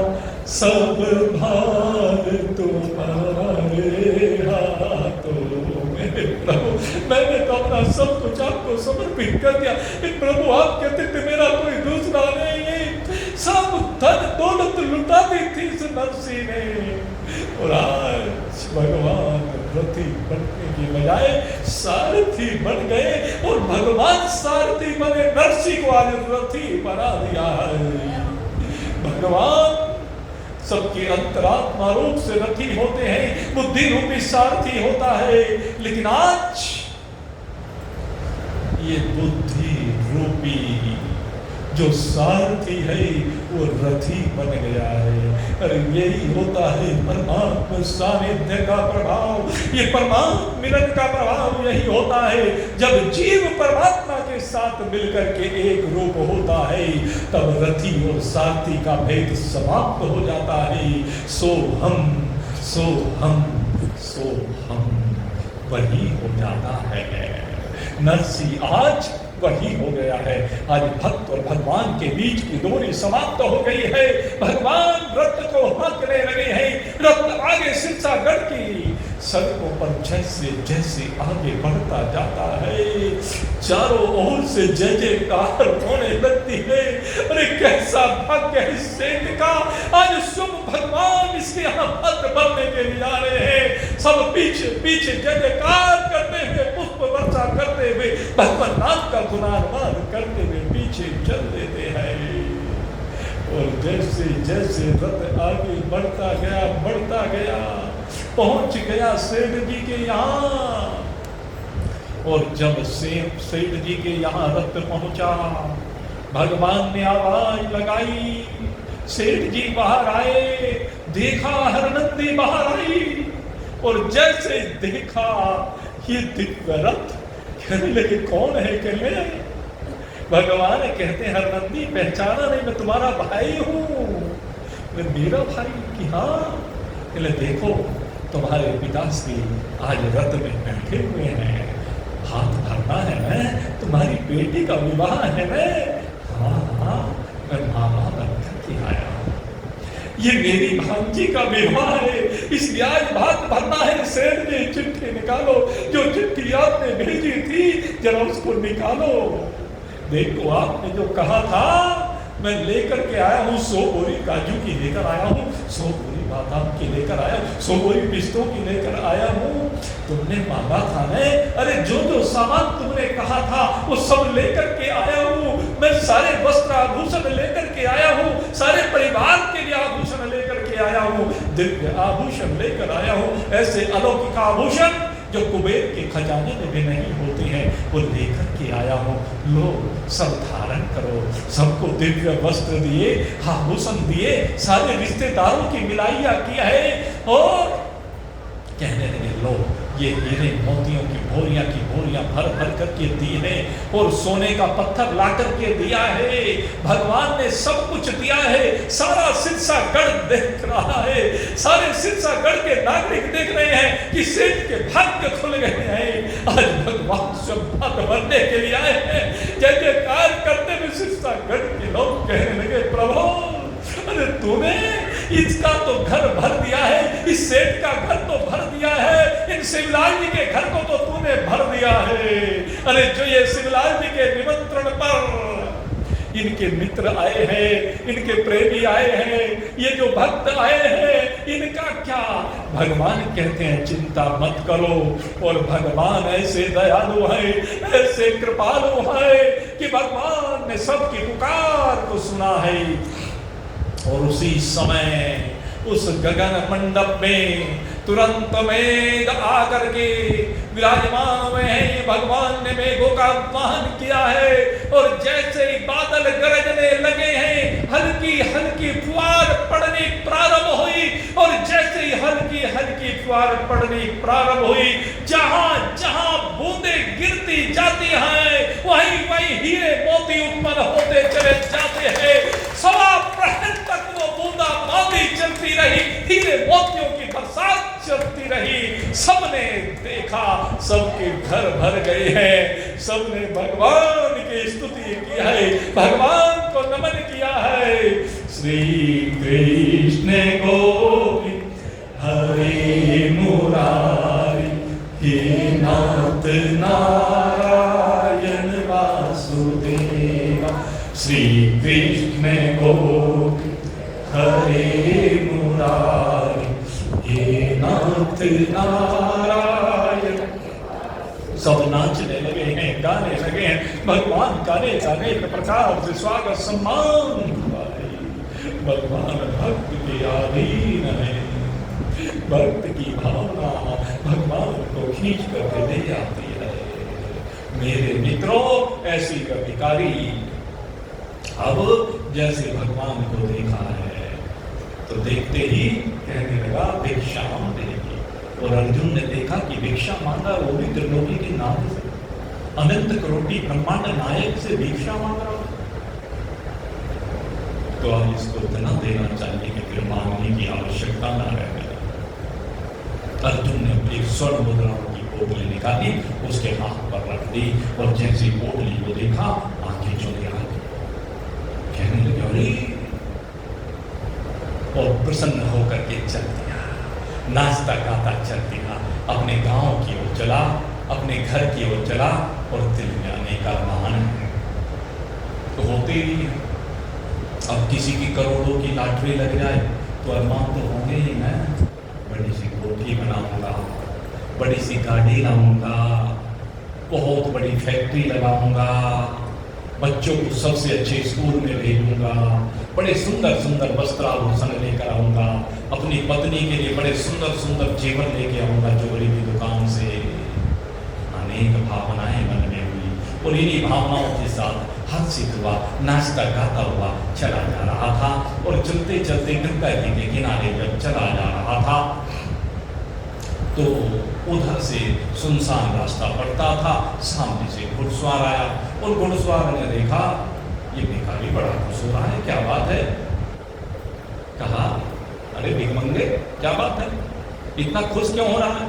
सब भार तुम्हारे हाथों में। प्रभु मैंने तो अपना सब कुछ आपको समर्पित कर दिया। प्रभु आप कहते थे मेरा कोई दूसरा नहीं है, सब धन दौलत लुटा दी थी इस नरसी ने, और आज भगवान रथी बनने की बजाय सारथी बन गए, और भगवान सारथी बने, नरसी को आज रथी बना दिया है। भगवान सबके अंतरात्मा रूप से रथी होते हैं, बुद्धि रूपी सारथी होता है, लेकिन आज ये बुद्धि रूपी जो सारथी है वो रथी बन गया है। अरे यही होता है परमात्मा सानिध्य का प्रभाव, ये परमात्मा मिलन का प्रभाव यही होता है। जब जीव परमात्मा के साथ मिलकर के एक रूप होता है, तब रथी और सारथी का भेद समाप्त हो जाता है। सो हम सो हम सो हम वही हो जाता है। नरसी आज वही हो गया है। आज भक्त और भगवान के बीच की दूरी समाप्त हो गई है। भगवान रथ को हाँकने लगे हैं। रथ आगे सिरसागढ़ की सड़कों पर जैसे जैसे आगे बढ़ता जाता है, चारों ओर से जय जयकार होने लगती है। अरे कैसा भाग्य है सेठ का, आज शुभ भगवान इसके यहाँ भक्त बनने के लिए आ रहे हैं। सब पीछे पीछे जय जयकार करते हुए, पुष्प वर्षा करते हुए, भगवान नाम का गुणानुवाद करते हुए पीछे चल देते हैं। और जैसे जैसे रथ आगे बढ़ता गया पहुंच गया सेठ जी के यहाँ। और जब सेठ जी के यहाँ रथ पहुंचा, भगवान ने आवाज लगाई, सेठ जी बाहर आए, देखा हरनंदी बाहर आई, और जैसे देखा ये दिव्य रथ, कहने लगे कौन है? कहने भगवान कहते हैं हरनंदी पहचाना नहीं, मैं तुम्हारा भाई हूँ। मेरा भाई? कि हाँ। देखो तुम्हारे पिताश्री आज रथ में बैठे हुए हैं, हाथ भरना है मैं, तुम्हारी बेटी का विवाह है मैं। हाँ मैं मामा बनकर के आया हूँ, ये मेरी भांजी का विवाह है, इसलिए आज भात भरना है। सेठ जी चिट्ठी निकालो, जो चिट्ठी आपने भेजी थी जरा उसको निकालो। देखो आपने जो कहा था मैं लेकर के आया हूँ, 100 बोरी काजू की लेकर आया हूँ, 100 बोरी बादाम की लेकर आया, 100 बोरी पिस्तों की लेकर आया हूँ। तुमने मांगा था न, अरे जो जो सामान तुमने कहा था वो सब लेकर के आया हूँ। मैं सारे वस्त्र आभूषण लेकर के आया हूँ, सारे परिवार के लिए आभूषण लेकर के आया हूँ, दिव्य आभूषण लेकर आया हूँ। ऐसे अलौकिक आभूषण जो कुबेर के खजाने में भी नहीं होते हैं, वो लेकर के आया हूँ। लो सब धारण करो। सबको दिव्य वस्त्र दिए, आभूषण दिए, सारे रिश्तेदारों की मिलाइया किया है, और कहने लगे लो ये हीरे मोतियों की बोरियां भर भर करके दी है, और सोने का पत्थर ला करके दिया है। भगवान ने सब कुछ दिया है। सारा सिरसागढ़ देख रहा है, सारे सिरसागढ़ के नागरिक देख रहे हैं कि सेठ के भाग्य खुल गए हैं। आज भगवान सब भक्त बनने के लिए आए हैं। जय जयकार करते हुए सिरसागढ़ के लोग कहने लगे प्रभु अरे तूने इसका तो घर भर दिया है, इस सेठ का घर तो भर दिया है, इन शिवलाल जी के घर को तो तूने भर दिया है। अरे जो ये शिवलाल जी के निमंत्रण पर इनके मित्र आए हैं, इनके प्रेमी आए हैं, ये जो भक्त आए हैं, इनका क्या? भगवान कहते हैं चिंता मत करो। और भगवान ऐसे दयालु है, ऐसे कृपालु है कि भगवान ने सबकी पुकार को सुना है। और उसी समय उस गगन मंडप में तुरंत मेघ आकर के विराजमान हुए हैं। ये भगवान ने मेघों का वाहन किया है और जैसे ही बादल गरजने लगे हैं, हल्की हल्की फुहार पड़नी प्रारंभ हुई और जैसे ही हल्की हल्की फुहार पड़नी प्रारंभ हुई, जहां जहां बूंदे गिरती जाती हैं वहीं वहीं हीरे मोती उत्पन्न होते चले जाते हैं। सवा प्रहर तक वो बूंदा बांदी चलती रही, हीरे मोतियों की बरसात चलती रही। सबने देखा, सबके घर भर गए हैं, सबने भगवान की स्तुति की है, भगवान को नमन किया है। श्री कृष्ण गोविंद हरे मुरारी, हे नाथ नारायण वासुदेवा। श्री कृष्ण गोविंद हरे मुरारी, हे नाथ नारायण। सब नाचने लगे हैं, गाने लगे हैं, भगवान का अनेक प्रकार से स्वागत सम्मान हुआ है। भगवान भक्त के अधीन है, भक्त की भावना भगवान को खींच कर ले आती है। मेरे मित्रों, ऐसी अधिकारी अब जैसे भगवान को देखा है तो देखते ही कहने लगा भिक्षाम देगी। और अर्जुन ने देखा कि भिक्षा मांगा, वो भी त्रिलोकी के नाथ से, अनंत करोड़ी ब्रह्मांड नायक से भिक्षा मांग रहा। तो अब इसको इतना देना चाहिए कि फिर मांगने की आवश्यकता न रहे। अर्जुन ने एक स्वर्ण मुद्राओं की पोटली निकाली, उसके हाथ पर रख दी और जैसी पोटली को देखा आंखें चौंधी आ गई, कहने लगे अरे, और प्रसन्न होकर के चल दिया, नाचता गाता चल दिया, अपने गांव की ओर चला, अपने घर की ओर चला। और दिल में आने का मान तो होते ही है। अब किसी की करोड़ों की लॉटरी लग जाए तो अरमान तो होंगे ही। मैं बड़ी सी कोठी बनाऊंगा, बड़ी सी गाड़ी लाऊंगा, बहुत बड़ी फैक्ट्री लगाऊंगा, बच्चों को सबसे अच्छे स्कूल में भेजूंगा, बड़े सुंदर सुंदर वस्त्राभूषण लेकर आऊंगा, अपनी पत्नी के लिए बड़े सुंदर सुंदर जेवर लेके आऊंगा जोड़ी की दुकान से। अनेक भावनाएं मन में हुई और इन्हीं भावनाओं के साथ हंसित हुआ, नाचता गाता हुआ चला जा रहा था। और चलते चलते गंगा जी के किनारे जब चला जा रहा था तो उधर से सुनसान रास्ता पड़ता था, सामने से घुड़सवार आया और घुड़सवार ने देखा ये भिखारी बड़ा खुश हो रहा है, क्या बात है। कहा अरे भिखमंगे क्या बात है, इतना खुश क्यों हो रहा है।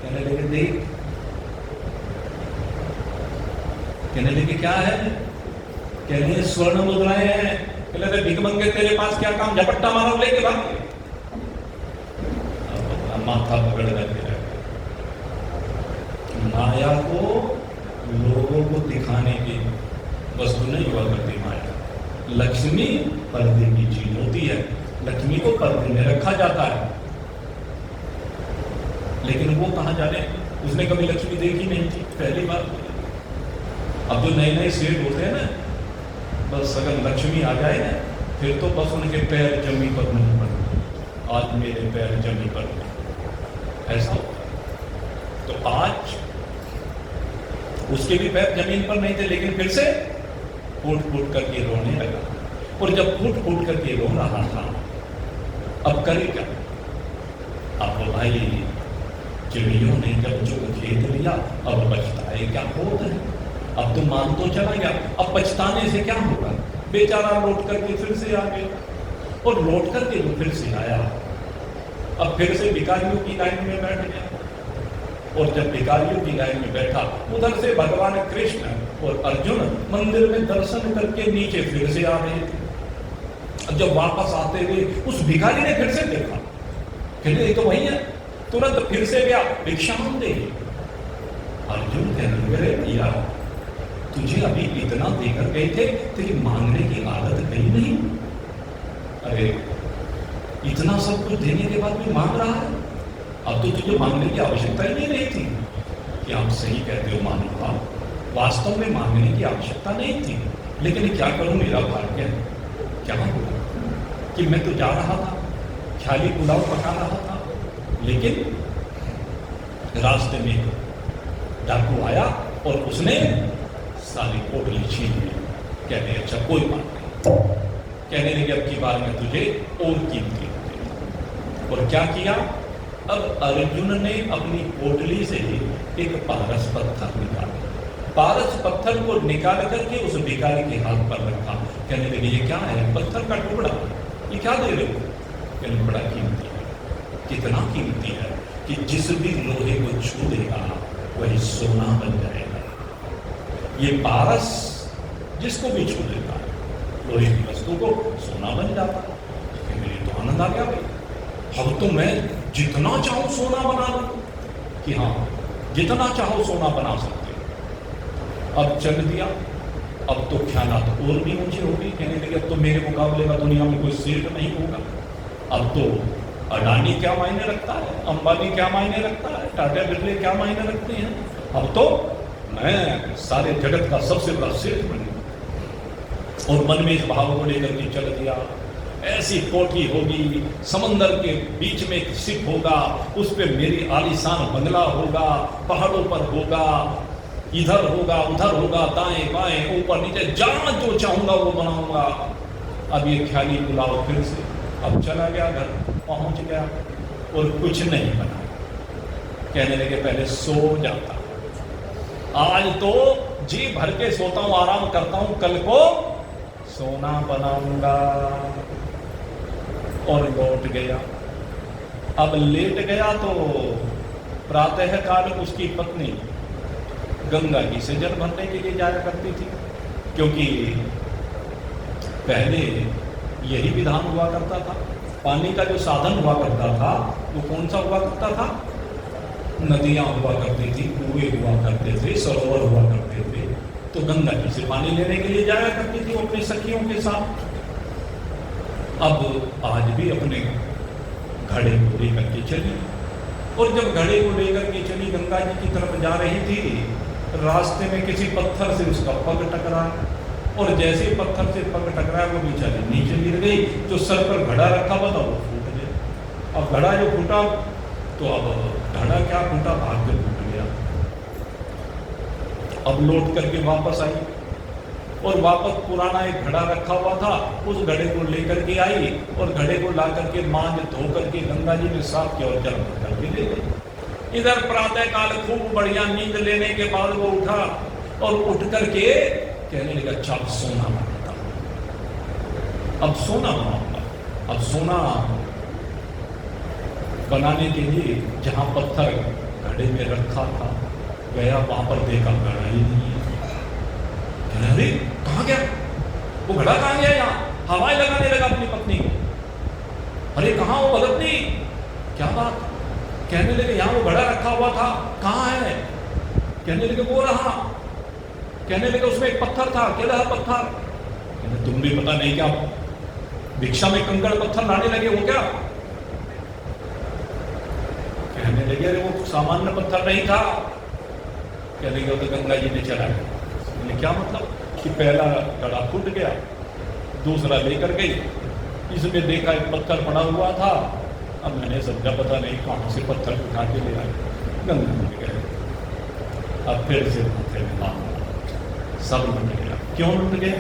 कहने लगे देख, कहने लगे क्या है, कहने लगे स्वर्ण मुद्राएं हैं। कहने लगे भिखमंगे तेरे पास क्या काम, झपट्टा मारो लेके भाग। माथा पकड़ करके माया को लोगों को दिखाने की वस्तु नहीं हुआ करती माया। लक्ष्मी पर्दे की चीज होती है, लक्ष्मी को पर्दे में रखा जाता है, लेकिन वो कहाँ जाने, उसने कभी लक्ष्मी देखी नहीं थी, पहली बार। अब जो नए नए सेठ होते हैं ना, बस अगर लक्ष्मी आ जाए ना फिर तो बस उनके पैर जमीन पर नहीं पड़ते, आज मेरे पैर जमीन पर ऐसा होता है। तो आज उसके भी पैर जमीन पर नहीं थे, लेकिन फिर से फूट फूट करके रोने लगा। और जब फूट फूट करके रो रहा था, अब करे क्या। अब तो भाई चिड़ियों ने जब जो खेत लिया, अब पछताए क्या होता है। अब तो मान तो चला गया, अब पछताने से क्या होगा। बेचारा लौट करके फिर से आ गया और लौट करके वो फिर से आया। अब फिर से भिखारियों की लाइन में बैठ गया और जब भिखारियों की लाइन में बैठा, उधर से भगवान कृष्ण और अर्जुन मंदिर में दर्शन करके नीचे फिर से आ रहे थे। अब जब वापस आते हुए उस भिखारी ने फिर से देखा, कहने तो वही है, तुरंत फिर से गया, भिक्षाम दे। अर्जुन कहने लगे भैया तुझे अभी इतना देकर गए थे, तेरी मांगने की आदत कहीं नहीं। अरे इतना सब कुछ देने के बाद भी मांग रहा है, अब तो तुझे मांगने की आवश्यकता ही नहीं रही थी। कि आप सही कहते हो मानवता, वास्तव में मांगने की आवश्यकता नहीं थी, लेकिन क्या करूं, मेरा भाग्य है। क्या हुआ कि मैं तो जा रहा था, ख्याली पुलाव पका रहा था, लेकिन रास्ते में डाकू आया और उसने सारी पोटली छीन ली। कहने अच्छा कोई बात नहीं, कहने लगे अब की बार मैं तुझे और कीमती दूंगा। और क्या किया, अब अर्जुन ने अपनी पोटली से एक पारस पत्थर निकाला। पारस पत्थर को निकाल करके उस भिखारी के हाथ पर रखा। कहने लगे ये क्या है, पत्थर का टुकड़ा, ये क्या दे रहे हो? कहने बड़ा कीमती है। कितना कीमती है कि जिस भी लोहे को छू देगा वही सोना बन जाएगा। ये पारस जिसको भी छू देगा लोहे की वस्तु को सोना बन जाता। मेरे तो आनंद आ गया भाई, अब तो मैं जितना चाहूं सोना बना लूं, कि हाँ जितना चाहो सोना बना सकते। अब चल दिया, अब तो ख्यालात और भी ऊंचे हो गई। कहने लगे अब तो मेरे मुकाबले का दुनिया में कोई सेठ नहीं होगा। अब तो अडानी क्या मायने रखता है, अंबानी क्या मायने रखता है, टाटा बिरले क्या मायने रखते हैं। अब तो मैं सारे जगत का सबसे बड़ा सेठ बन गया। और मन में इस भाव को लेकर के चल दिया। ऐसी कोठी होगी, समंदर के बीच में एक शिप होगा, उस पर मेरी आलीशान बंगला होगा, पहाड़ों पर होगा, इधर होगा उधर होगा, दाएं बाएं ऊपर नीचे, जहां जो चाहूंगा वो बनाऊंगा। अब ये ख्याली बुलाओ फिर से। अब चला गया घर, पहुंच गया और कुछ नहीं बना। कहने लगे पहले सो जाता, आज तो जी भर के सोता हूं, आराम करता हूं, कल को सोना बनाऊंगा। और लौट गया। अब लेट गया तो प्रातः काल उसकी पत्नी गंगा जी से जल भरने के लिए जाया करती थी, क्योंकि पहले यही विधान हुआ करता था। पानी का जो साधन हुआ करता था वो कौन सा हुआ करता था? नदियां हुआ करती थी, कुएं हुआ करते थे, सरोवर हुआ करते थे। तो गंगा जी से पानी लेने के लिए जाया करती थी अपने सखियों के साथ। अब आज भी अपने घड़े को लेकर के चली, और जब घड़े को लेकर के चली गंगा जी की तरफ जा रही थी, रास्ते में किसी पत्थर से उसका पग टकराया, और जैसे पत्थर से पग टकराया वो बेचारी नीचे गिर गई। जो सर पर घड़ा रखा हुआ था वो फूट गया। अब घड़ा जो फूटा, तो अब घड़ा क्या फूटा, भाग के फूट गया। अब लौट करके वापस आई, और वापस पुराना एक घड़ा रखा हुआ था, उस घड़े को लेकर के आई, और घड़े को ला करके मांझ धो करके गंगा जी ने साफ किया और जल भर करके ले गई। इधर प्रातः काल खूब बढ़िया नींद लेने के बाद वो उठा, और उठ करके कहने लगा अच्छा अब सोना बनाता हूं, अब सोना बनाऊंगा। अब सोना बनाने के लिए जहां पत्थर घड़े में रखा था गया, वहां पर देखा घड़ा ही नहीं है। कहने अरे कहाँ गया वो घड़ा, कहाँ गया? यहाँ हवाएं लगाने लगा अपनी पत्नी को। अरे कहाँ वो भगतनी, क्या बात? कहने लगे यहाँ वो घड़ा रखा हुआ था, कहाँ है? कहने लगे वो रहा। कहने लगे उसमें एक पत्थर था, क्या रहा पत्थर? कहने तुम भी पता नहीं क्या भिक्षा में कंकड़ पत्थर लाने लगे हो क्या? कहने लगे अरे वो सामान्य पत्थर नहीं था। कहने लगे तो गंगा जी ने चलाया। क्या मतलब कि पहला घड़ा फूट गया, दूसरा लेकर गई, इसमें देखा एक पत्थर पड़ा हुआ था। अब मैंने समझा पता नहीं कहां से पत्थर उठा के ले आए, गंगा जी गए। अब फिर से माथे में बांध, सब लुट गया। क्यों लुट गए?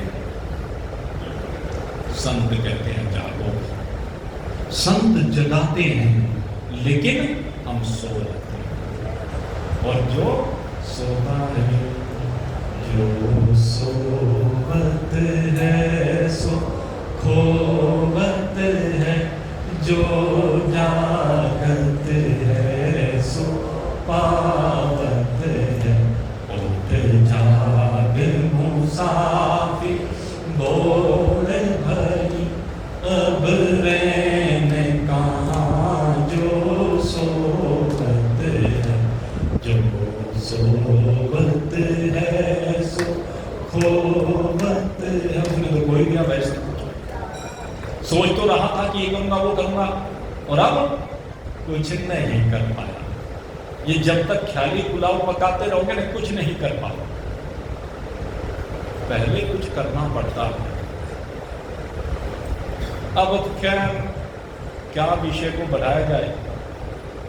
संत कहते हैं जागो, संत जगाते हैं लेकिन हम सो जाते हैं। और जो सोता है, जो सोवत है सो खोवत है, जो जागत है सो पावत है। उठ जाग मुसाफिर दौड़ भरी, अब रैन कहाँ जो सोवत है, जो सोवत है सो खोवत है। उसने तो कोई दिया वैसे सोच तो रहा था कि ये करूंगा वो करूंगा, और अब कुछ नहीं कर पाया। ये जब तक ख्याली पुलाव पकाते रहोगे ना, कुछ नहीं कर पाओगे। पहले कुछ करना पड़ता है। अब क्या विषय को बढ़ाया जाए?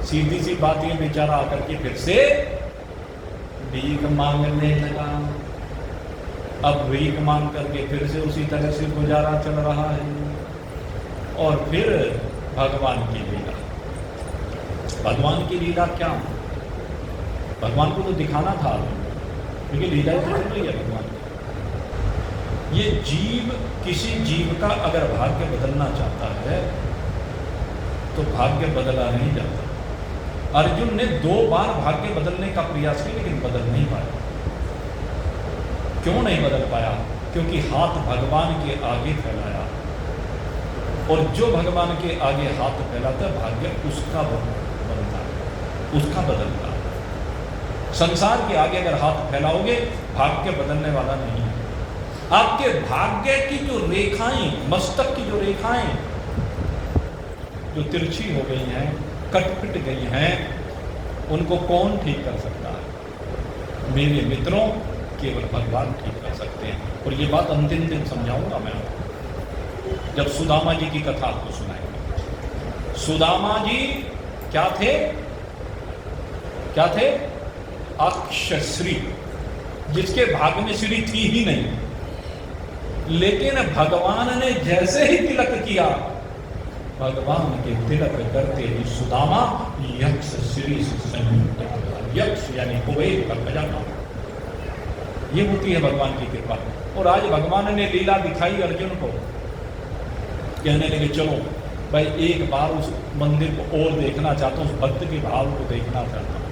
सीधी सी बात ये बेचारा आकर के फिर से भीख मांगने लगा। अब भीख मांग करके फिर से उसी तरह से गुजारा चल रहा है। और फिर भगवान की लीला। भगवान की लीला क्या? भगवान को तो दिखाना था, क्योंकि लीला तो चल रही है भगवान की। ये जीव, किसी जीव का अगर भाग्य बदलना चाहता है तो भाग्य बदला नहीं जाता। अर्जुन ने 2 बार भाग्य बदलने का प्रयास किया, लेकिन बदल नहीं पाया। क्यों नहीं बदल पाया? क्योंकि हाथ भगवान के आगे फैलाया, और जो भगवान के आगे हाथ फैलाता है भाग्य उसका बनता है, उसका बदलता है। संसार के आगे अगर हाथ फैलाओगे भाग्य बदलने वाला नहीं है। आपके भाग्य की जो रेखाएं, मस्तक की जो रेखाएं जो तिरछी हो गई हैं, कट गई हैं, उनको कौन ठीक कर सकता है? मेरे मित्रों, केवल भगवान ठीक कर सकते हैं। और ये बात अंतिम दिन समझाऊंगा मैं आपको, जब सुदामा जी की कथा आपको सुनाएंगे। सुदामा जी क्या थे? क्या थे? अक्षश्री, जिसके भाग में श्री थी ही नहीं। लेकिन भगवान ने जैसे ही तिलक किया, भगवान के तिलक करते ही सुदामा यक्ष श्री से संयुक्त। यक्ष यानी कुबेर का खजाना। ये होती है भगवान की कृपा। और आज भगवान ने लीला दिखाई अर्जुन को, कहने लगे चलो भाई एक बार उस मंदिर को और देखना चाहता हूं, उस भक्त के भाव को देखना चाहता हूं।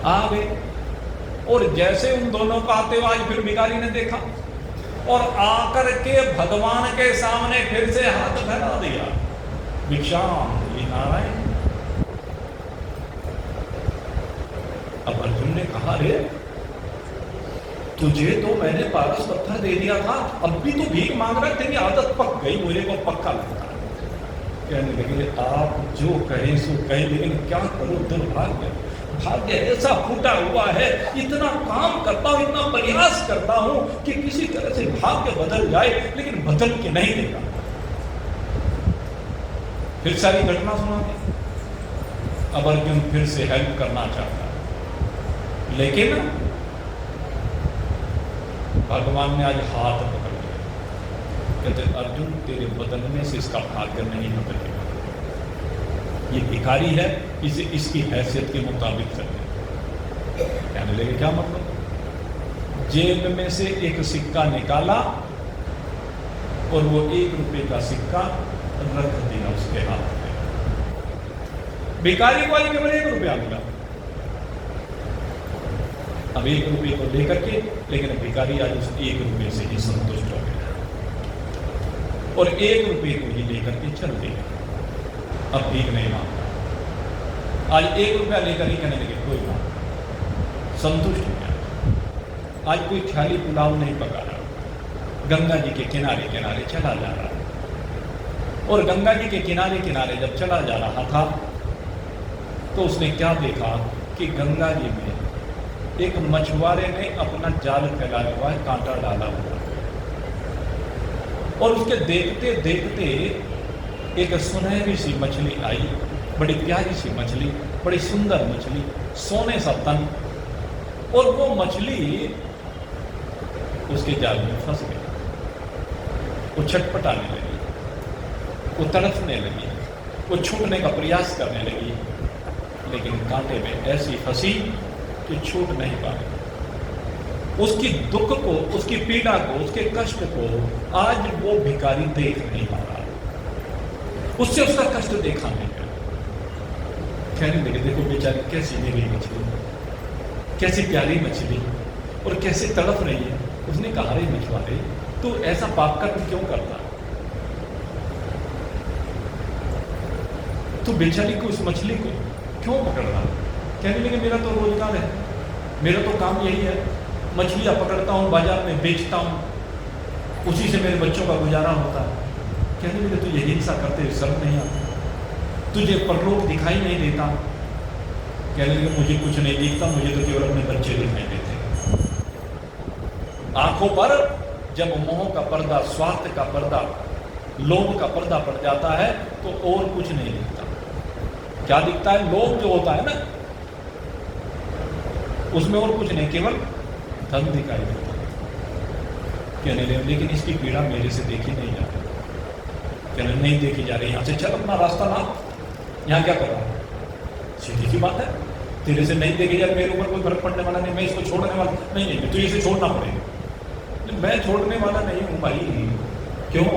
आ गए, और जैसे उन दोनों को आते हुए आज फिर भिखारी ने देखा, और आकर के भगवान के सामने फिर से हाथ फैला दिया, भिक्षाम नारायण। अब अर्जुन ने कहा, रे तुझे तो मैंने पारस पत्थर दे दिया था, अब भी तू भीख मांग रहा है, तेरी आदत पक गई, मुझे को पक्का लगता है। कहने लगे, आप जो कहें सो कहें, लेकिन क्या करो, दुर्भाग्य, भाग्य ऐसा फूटा हुआ है। इतना काम करता हूं, इतना प्रयास करता हूं कि किसी तरह से भाग्य बदल जाए, लेकिन बदल के नहीं देगा। फिर सारी घटना सुना दी। अब अर्जुन फिर से हेल्प करना चाहता है, लेकिन भगवान ने आज हाथ पकड़ लिया। कहते अर्जुन, तेरे बदलने से इसका भाग्य नहीं बदलेगा। ये भिखारी है, इसे इसकी हैसियत के मुताबिक चले। कहने लगे, क्या मतलब? जेब में से एक सिक्का निकाला और वो 1 रुपए का सिक्का रख दिया उसके हाथ में। भिखारी को आज केवल 1 रुपया मिला। अब 1 रुपये को लेकर के, लेकिन भिखारी आज उस 1 रुपये से ही संतुष्ट हो गया और 1 रुपये को ही लेकर के चल दिया। अब भीख नहीं मांगता। आज 1 रुपया लेकर ही कहने लगे, कोई बात, संतुष्ट हो गया। आज कोई थाली पुलाव नहीं पका रहा, गंगा जी के किनारे किनारे चला जा रहा है। और गंगा जी के किनारे किनारे जब चला जा रहा था तो उसने क्या देखा कि गंगा जी में एक मछुआरे ने अपना जाल फैलाया हुआ है, कांटा डाला हुआ है। और उसके देखते देखते एक सुनहरी सी मछली आई, बड़ी प्यारी सी मछली, बड़ी सुंदर मछली, सोने सा तन, और वो मछली उसके जाल में फंस गई। वो छटपटाने लगी, वो तड़फने लगी, वो छूटने का प्रयास करने लगी, लेकिन कांटे में ऐसी फंसी कि छूट नहीं पाई। उसकी दुख को, उसकी पीड़ा को, उसके कष्ट को आज वो भिखारी देख नहीं पा रहा, उससे उसका कष्ट देखा नहीं गया। कहने लगे, देखो बेचारी कैसी मेरी मछली, कैसी प्यारी मछली, और कैसे तड़प रही है। उसने कहा, रे मछुआरे, तू ऐसा पाप कर्म क्यों करता? तू बेचारी को, उस मछली को क्यों पकड़ रहा? कहने लगे, मेरा तो रोजगार है, मेरा तो काम यही है, मछलियाँ पकड़ता हूँ, बाजार में बेचता हूँ, उसी से मेरे बच्चों का गुजारा होता है। कहने लगे, तू ये हिंसा करते हुए शर्म नहीं आता? तुझे परलोक दिखाई नहीं देता? कहने लगे, मुझे कुछ नहीं दिखता, मुझे तो केवल अपने बच्चे दिखाई देते। आंखों पर जब मोह का पर्दा, स्वार्थ का पर्दा, लोभ का पर्दा पड़ जाता है तो और कुछ नहीं दिखता। क्या दिखता है? लोभ जो होता है ना, उसमें और कुछ नहीं, केवल धन दिखाई देता है। कहने लगे लेकिन इसकी पीड़ा मेरे से देखी नहीं जा रही। कहने नहीं देखी जा रही, यहाँ से चल अपना रास्ता ना, यहाँ क्या कर रहा है? सीधी सी बात है, तेरे से नहीं देखी जाए, मेरे ऊपर कोई फर्क पड़ने वाला नहीं, मैं इसको छोड़ने वाला नहीं, नहीं तुझे इसे छोड़ना पड़ेगा। मैं छोड़ने वाला नहीं हूँ भाई। क्यों?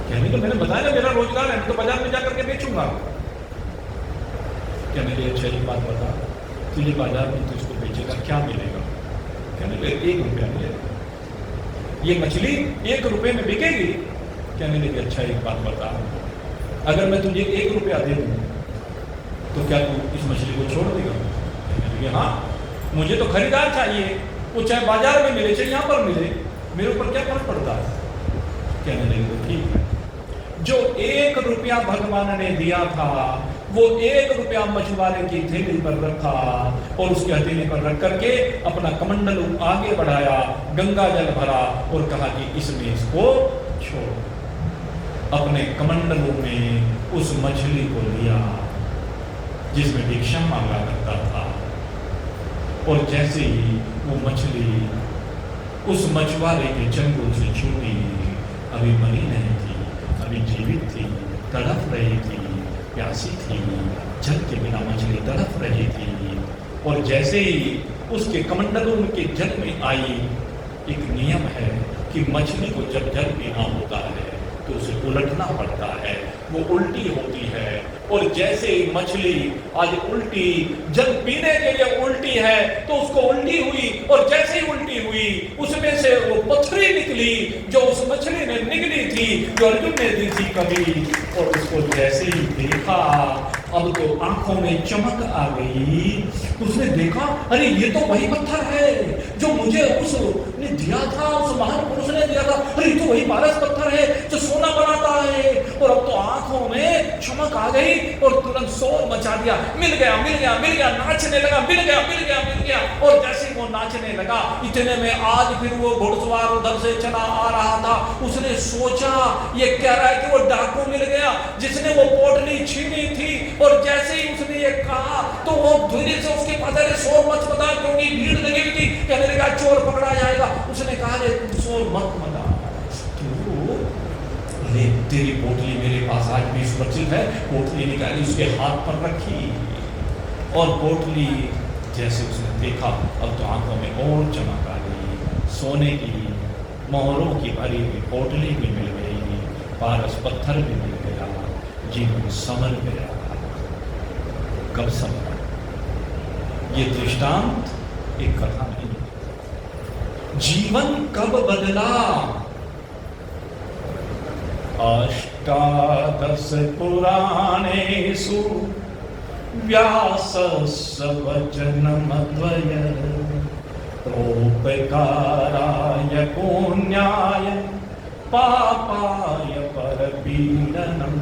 कहने तो मैंने बताया ना मेरा रोजगार है, मैं तो बाजार में जाकर के बेचूंगा। कहने लगे अच्छा एक बात बता, तुझे बाजार में तू इसको बेचेगा क्या मिलेगा? कहने लगे 1 रुपया मिलेगा। ये मछली 1 रुपये में बिकेगी? कहने लगे अच्छा एक बात बता, अगर मैं तुझे 1 रुपया दे दूँ तो क्या तू इस मछली को छोड़ देगा? कहने लगे हाँ, मुझे तो खरीदार चाहिए, वो चाहे बाजार में मिले चाहे यहाँ पर मिले, मेरे ऊपर क्या फर्क पड़ता है? कहने लगे तो ठीक है, जो 1 रुपया भगवान ने दिया था वो 1 रुपया मछुआरे की थैली पर रखा और उसके हथेली पर रख करके अपना कमंडल आगे बढ़ाया, गंगा जल भरा और कहा कि इसमें इसको छोड़। अपने कमंडलों में उस मछली को लिया जिसमें भिक्षा मांगा करता था, और जैसे ही वो मछली उस मछुआरे के चंगुल से छूटी, अभी मरी नहीं थी, अभी जीवित थी, तड़प रही थी, प्यासी थी, जल के बिना मछली तड़प रही थी। और जैसे ही उसके कमंडलों के जल में आई, एक नियम है कि मछली को जब जल पीना होता है तो उसे उलटना पड़ता है, वो उल्टी होती है। और जैसे ही मछली आज उल्टी, जल पीने के लिए उल्टी है तो उसको उल्टी हुई, और जैसे ही उल्टी हुई उसमें से वो पथरी निकली जो उस मछली ने निकली थी, जो अर्जुन ने दी थी कभी। और उसको जैसे ही देखा, अब तो आंखों में चमक आ गई। उसने देखा अरे ये तो वही पत्थर है जो मुझे उसने दिया था, उस महान पुरुष ने दिया था, अरे ये तो वही पारस पत्थर है जो सोना बनाता है। और अब तो आंखों में चमक आ गई और तुरंत शोर मचा दिया, मिल गया मिल गया मिल गया, नाचने लगा, मिल गया मिल गया मिल गया। और जैसे वो नाचने लगा, इतने में आज फिर वो घुड़सवार उधर से चला आ रहा था। उसने सोचा ये कह रहा है कि वो डाकू मिल गया जिसने वो पोटली छीनी थी। और जैसे ही उसने ये कहा तो वो धीरे से उसके पास शोर मत मचा, क्योंकि भीड़ लगी हुई थी। कहने लगा चोर पकड़ा जाएगा। उसने कहा तुम शोर मत मचा, तेरी पोटली मेरे पास आज भी सुरक्षित है। पोटली निकाली, उसके हाथ पर रखी, और पोटली जैसे उसने देखा, अब तो आंखों में और चमक आ गई। सोने की मोहरों की भरी हुई पोटली भी मिल गई, पारस पत्थर भी मिल गया, जीवन संवर गया। कब संवरा? ये दृष्टांत एक कथा नहीं, जीवन कब बदला? अष्टादश पुराणेषु व्यासस्य वचनमद्वय परोपकाराय पुण्याय पापाय परपीडनम्।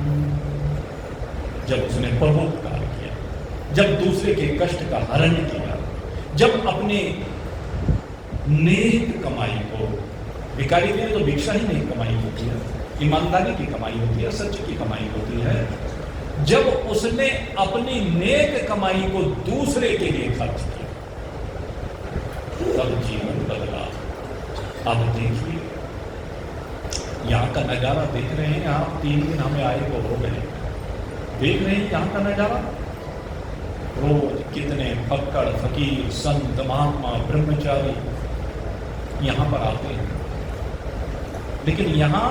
जब उसने परोपकार किया, जब दूसरे के कष्ट का हरण किया, जब अपने नेक कमाई को, भिखारी के लिए तो भिक्षा ही नहीं कमाई होती है, ईमानदारी की कमाई होती है, सच की कमाई होती है। जब उसने अपनी नेक कमाई को दूसरे के लिए खर्च किया, तब जीवन बदला। अब देखिए, यहाँ का नजारा देख रहे हैं आप, 3 दिन हमें आए को हो गए, देख रहे हैं यहाँ का नजारा। रोज कितने फक्कड़, फकीर, संत, महात्मा, ब्रह्मचारी यहाँ पर आते हैं, लेकिन यहाँ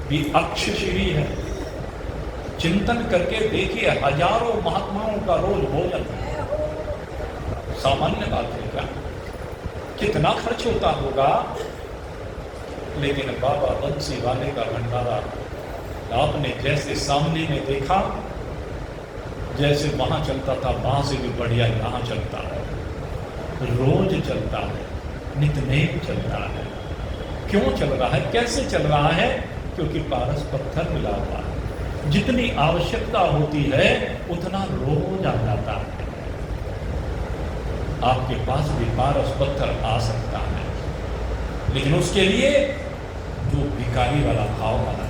भी अक्षशिरी है। चिंतन करके देखिए, हजारों महात्माओं का रोज भोजन सामान्य बात है क्या? कितना खर्च होता होगा। लेकिन बाबा बंसी वाले का भंडारा आपने जैसे सामने में देखा, जैसे वहां चलता था, वहां से भी बढ़िया यहाँ चलता है, रोज चलता है, नित्यनेम चलता है। क्यों चल रहा है, कैसे चल रहा है? क्योंकि पारस पत्थर मिला हुआ है। जितनी आवश्यकता होती है उतना रोज आ जाता है। आपके पास भी पारस पत्थर आ सकता है, लेकिन उसके लिए जो भिखारी वाला भाव वाला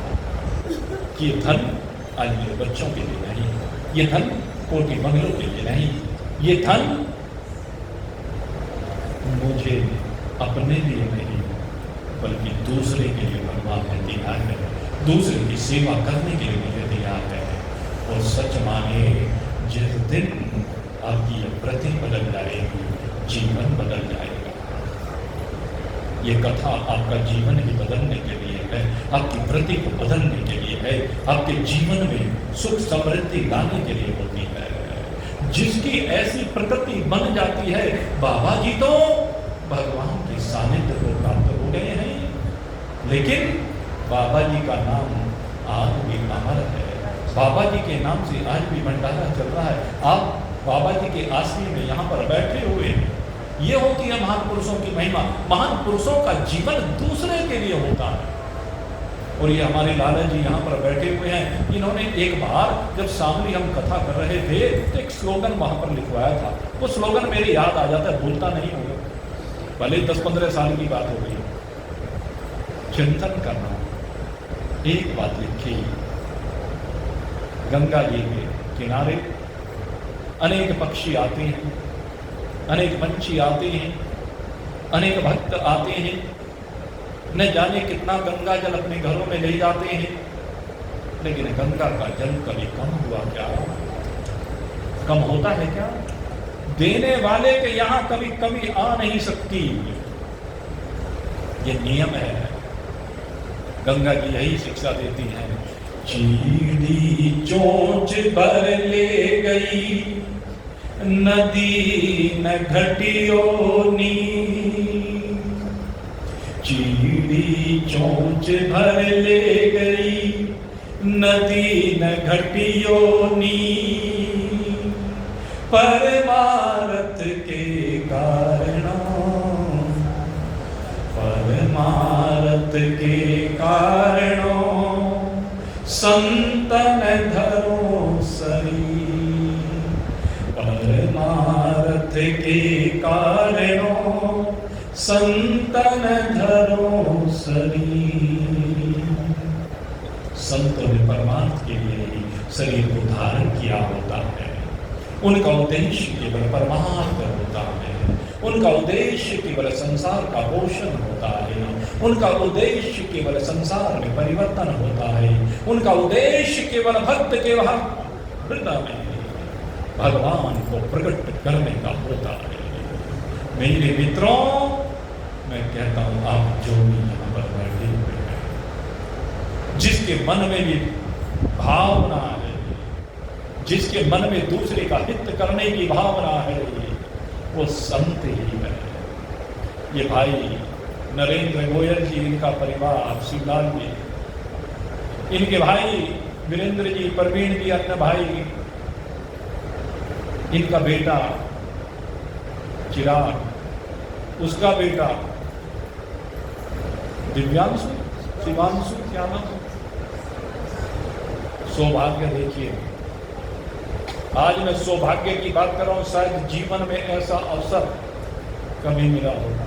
कि धन आज मेरे बच्चों के लिए नहीं, ये धन कोटि बंगलों के लिए नहीं, ये धन मुझे अपने लिए नहीं बल्कि दूसरे के लिए भगवान ने दिया है, दूसरे की सेवा करने के लिए मुझे दिया है। और सच माने जिस दिन आपकी ये प्रति बदल जाएगी, जीवन बदल जाएगा। ये कथा आपका जीवन ही बदलने के लिए है, आपकी प्रति को बदलने के लिए है, आपके जीवन में सुख समृद्धि लाने के लिए होती है। जिसकी ऐसी प्रकृति बन जाती है, बाबा जी तो भगवान के सानिध्य को प्राप्त हो गए हैं। लेकिन बाबा जी का नाम आज भी अमर है, बाबा जी के नाम से आज भी भंडारा चल रहा है। आप बाबा जी के आश्रम में यहाँ पर बैठे हुए हैं, ये होती है महान पुरुषों की महिमा। महान पुरुषों का जीवन दूसरे के लिए होता है। और ये हमारे लाला जी यहाँ पर बैठे हुए हैं, इन्होंने एक बार जब सामने हम कथा कर रहे थे तो एक स्लोगन वहाँ पर लिखवाया था। वो स्लोगन मेरे याद आ जाता है, भूलता नहीं हूँ, भले 10-15 साल की बात हो गई। चिंतन करना, एक बात लिखी, गंगा जी के किनारे अनेक पक्षी आते हैं, अनेक पंछी आते हैं, अनेक भक्त आते हैं, न जाने कितना गंगा जल अपने घरों में ले जाते हैं। लेकिन गंगा का जल कभी कम हुआ क्या? कम होता है क्या? देने वाले के यहां कभी कमी आ नहीं सकती, ये नियम है। गंगा जी यही शिक्षा देती हैं, चीड़ी चोंच भर ले गई, नदी न घटियो नी। चीड़ी चोंच भर ले गई, नदी न घटियो नी। परमार्थ के कारणों, परमार्थ के कारणों, संतन धरो सरी। परमार्थ के कारणों, संतन धरो सरी। संतों ने परमार्थ के लिए ही शरीर को धारण किया होता है। उनका उद्देश्य केवल परमार्थ होता है, उनका उद्देश्य केवल संसार का पोषण होता है, उनका उद्देश्य केवल संसार में परिवर्तन होता है, उनका उद्देश्य केवल भक्त के हृदय में भगवान को प्रकट करने का होता है। मेरे मित्रों, मैं कहता हूं, आप जो भी यहाँ पर बैठे हुए हैं, जिसके मन में भी भावना है, जिसके मन में दूसरे का हित करने की भावना है, वो संत ही है। ये भाई नरेंद्र गोयल जी, इनका परिवार, शिवलाल जी, इनके भाई वीरेंद्र जी, प्रवीण जी, अन्य भाई, इनका बेटा चिराग, उसका बेटा दिव्यांशु, शिवांशु, क्या नाम? सौभाग्य। देखिए, आज मैं सौभाग्य की बात कर रहा हूं, शायद जीवन में ऐसा अवसर कभी मिला होगा।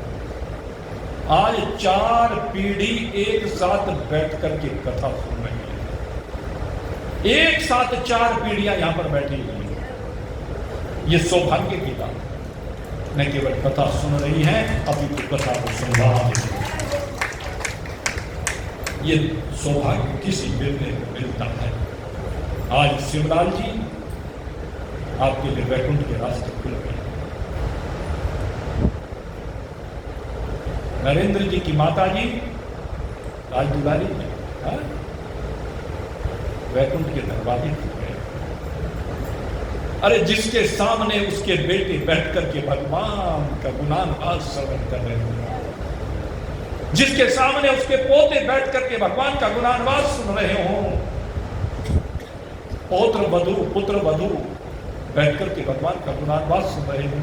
आज 4 पीढ़ी एक साथ बैठ करके कथा सुन रही है, एक साथ 4 पीढ़ियां यहां पर बैठी हुई है। ये सौभाग्य की बात, न केवल कथा सुन रही है, अभी तो कथा को सुनवा रही है। ये सौभाग्य किसी मिलने को मिलता है। आज शिवलाल जी, आपके लिए वैकुंठ के रास्ते खुल गए। नरेंद्र जी की माता जी राजदुलारी में वैकुंठ के दरवाजे खुल गए। अरे जिसके सामने उसके बेटे बैठ करके भगवान का गुणानुवाद श्रवण कर रहे हो, जिसके सामने उसके पोते बैठ करके भगवान का गुणानुवाद सुन रहे हो, पौत्र वधु, पुत्र वधु बैठ करके भगवान का गुणानुवाद सुन रहे हो,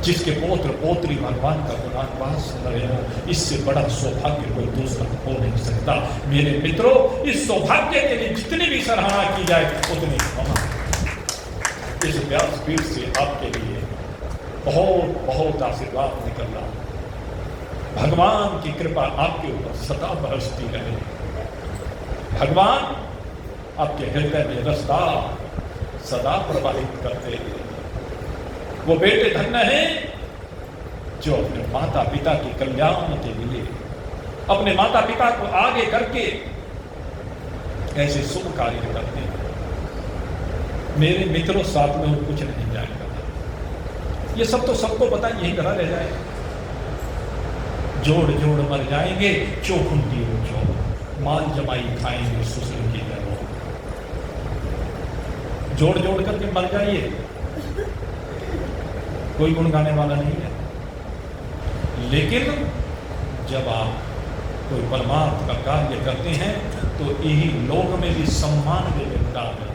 जिसके पौत्र पोत्री भगवान का गुणानुवाद सुन रहे हो, इससे बड़ा सौभाग्य कोई दूसरा हो नहीं सकता। मेरे मित्रों, इस सौभाग्य के लिए जितनी भी सराहना की जाए उतनी कम है। इस व्यासपीठ से आपके लिए बहुत बहुत आशीर्वाद निकल रहा है। भगवान की कृपा आपके ऊपर सदा बरसती रहे। भगवान आपके हृदय में रसदार सदा प्रवाहित करते हैं। वो बेटे धन्य हैं जो अपने माता पिता के कल्याण के लिए अपने माता पिता को आगे करके ऐसे शुभ कार्य करते हैं। मेरे मित्रों, साथ में और कुछ नहीं जाएगा। ये सब तो सबको पता, यही करा रह जाएगा। जोड़ जोड़ मर जाएंगे, चौखुंटी हो चौक, माल जमाई खाएंगे ससुर की जगह। जोड़ जोड़ करके मर जाइए, कोई गुण गाने वाला नहीं है। लेकिन जब आप कोई परमार्थ का कार्य करते हैं तो यही लोक में भी सम्मान मिलता है,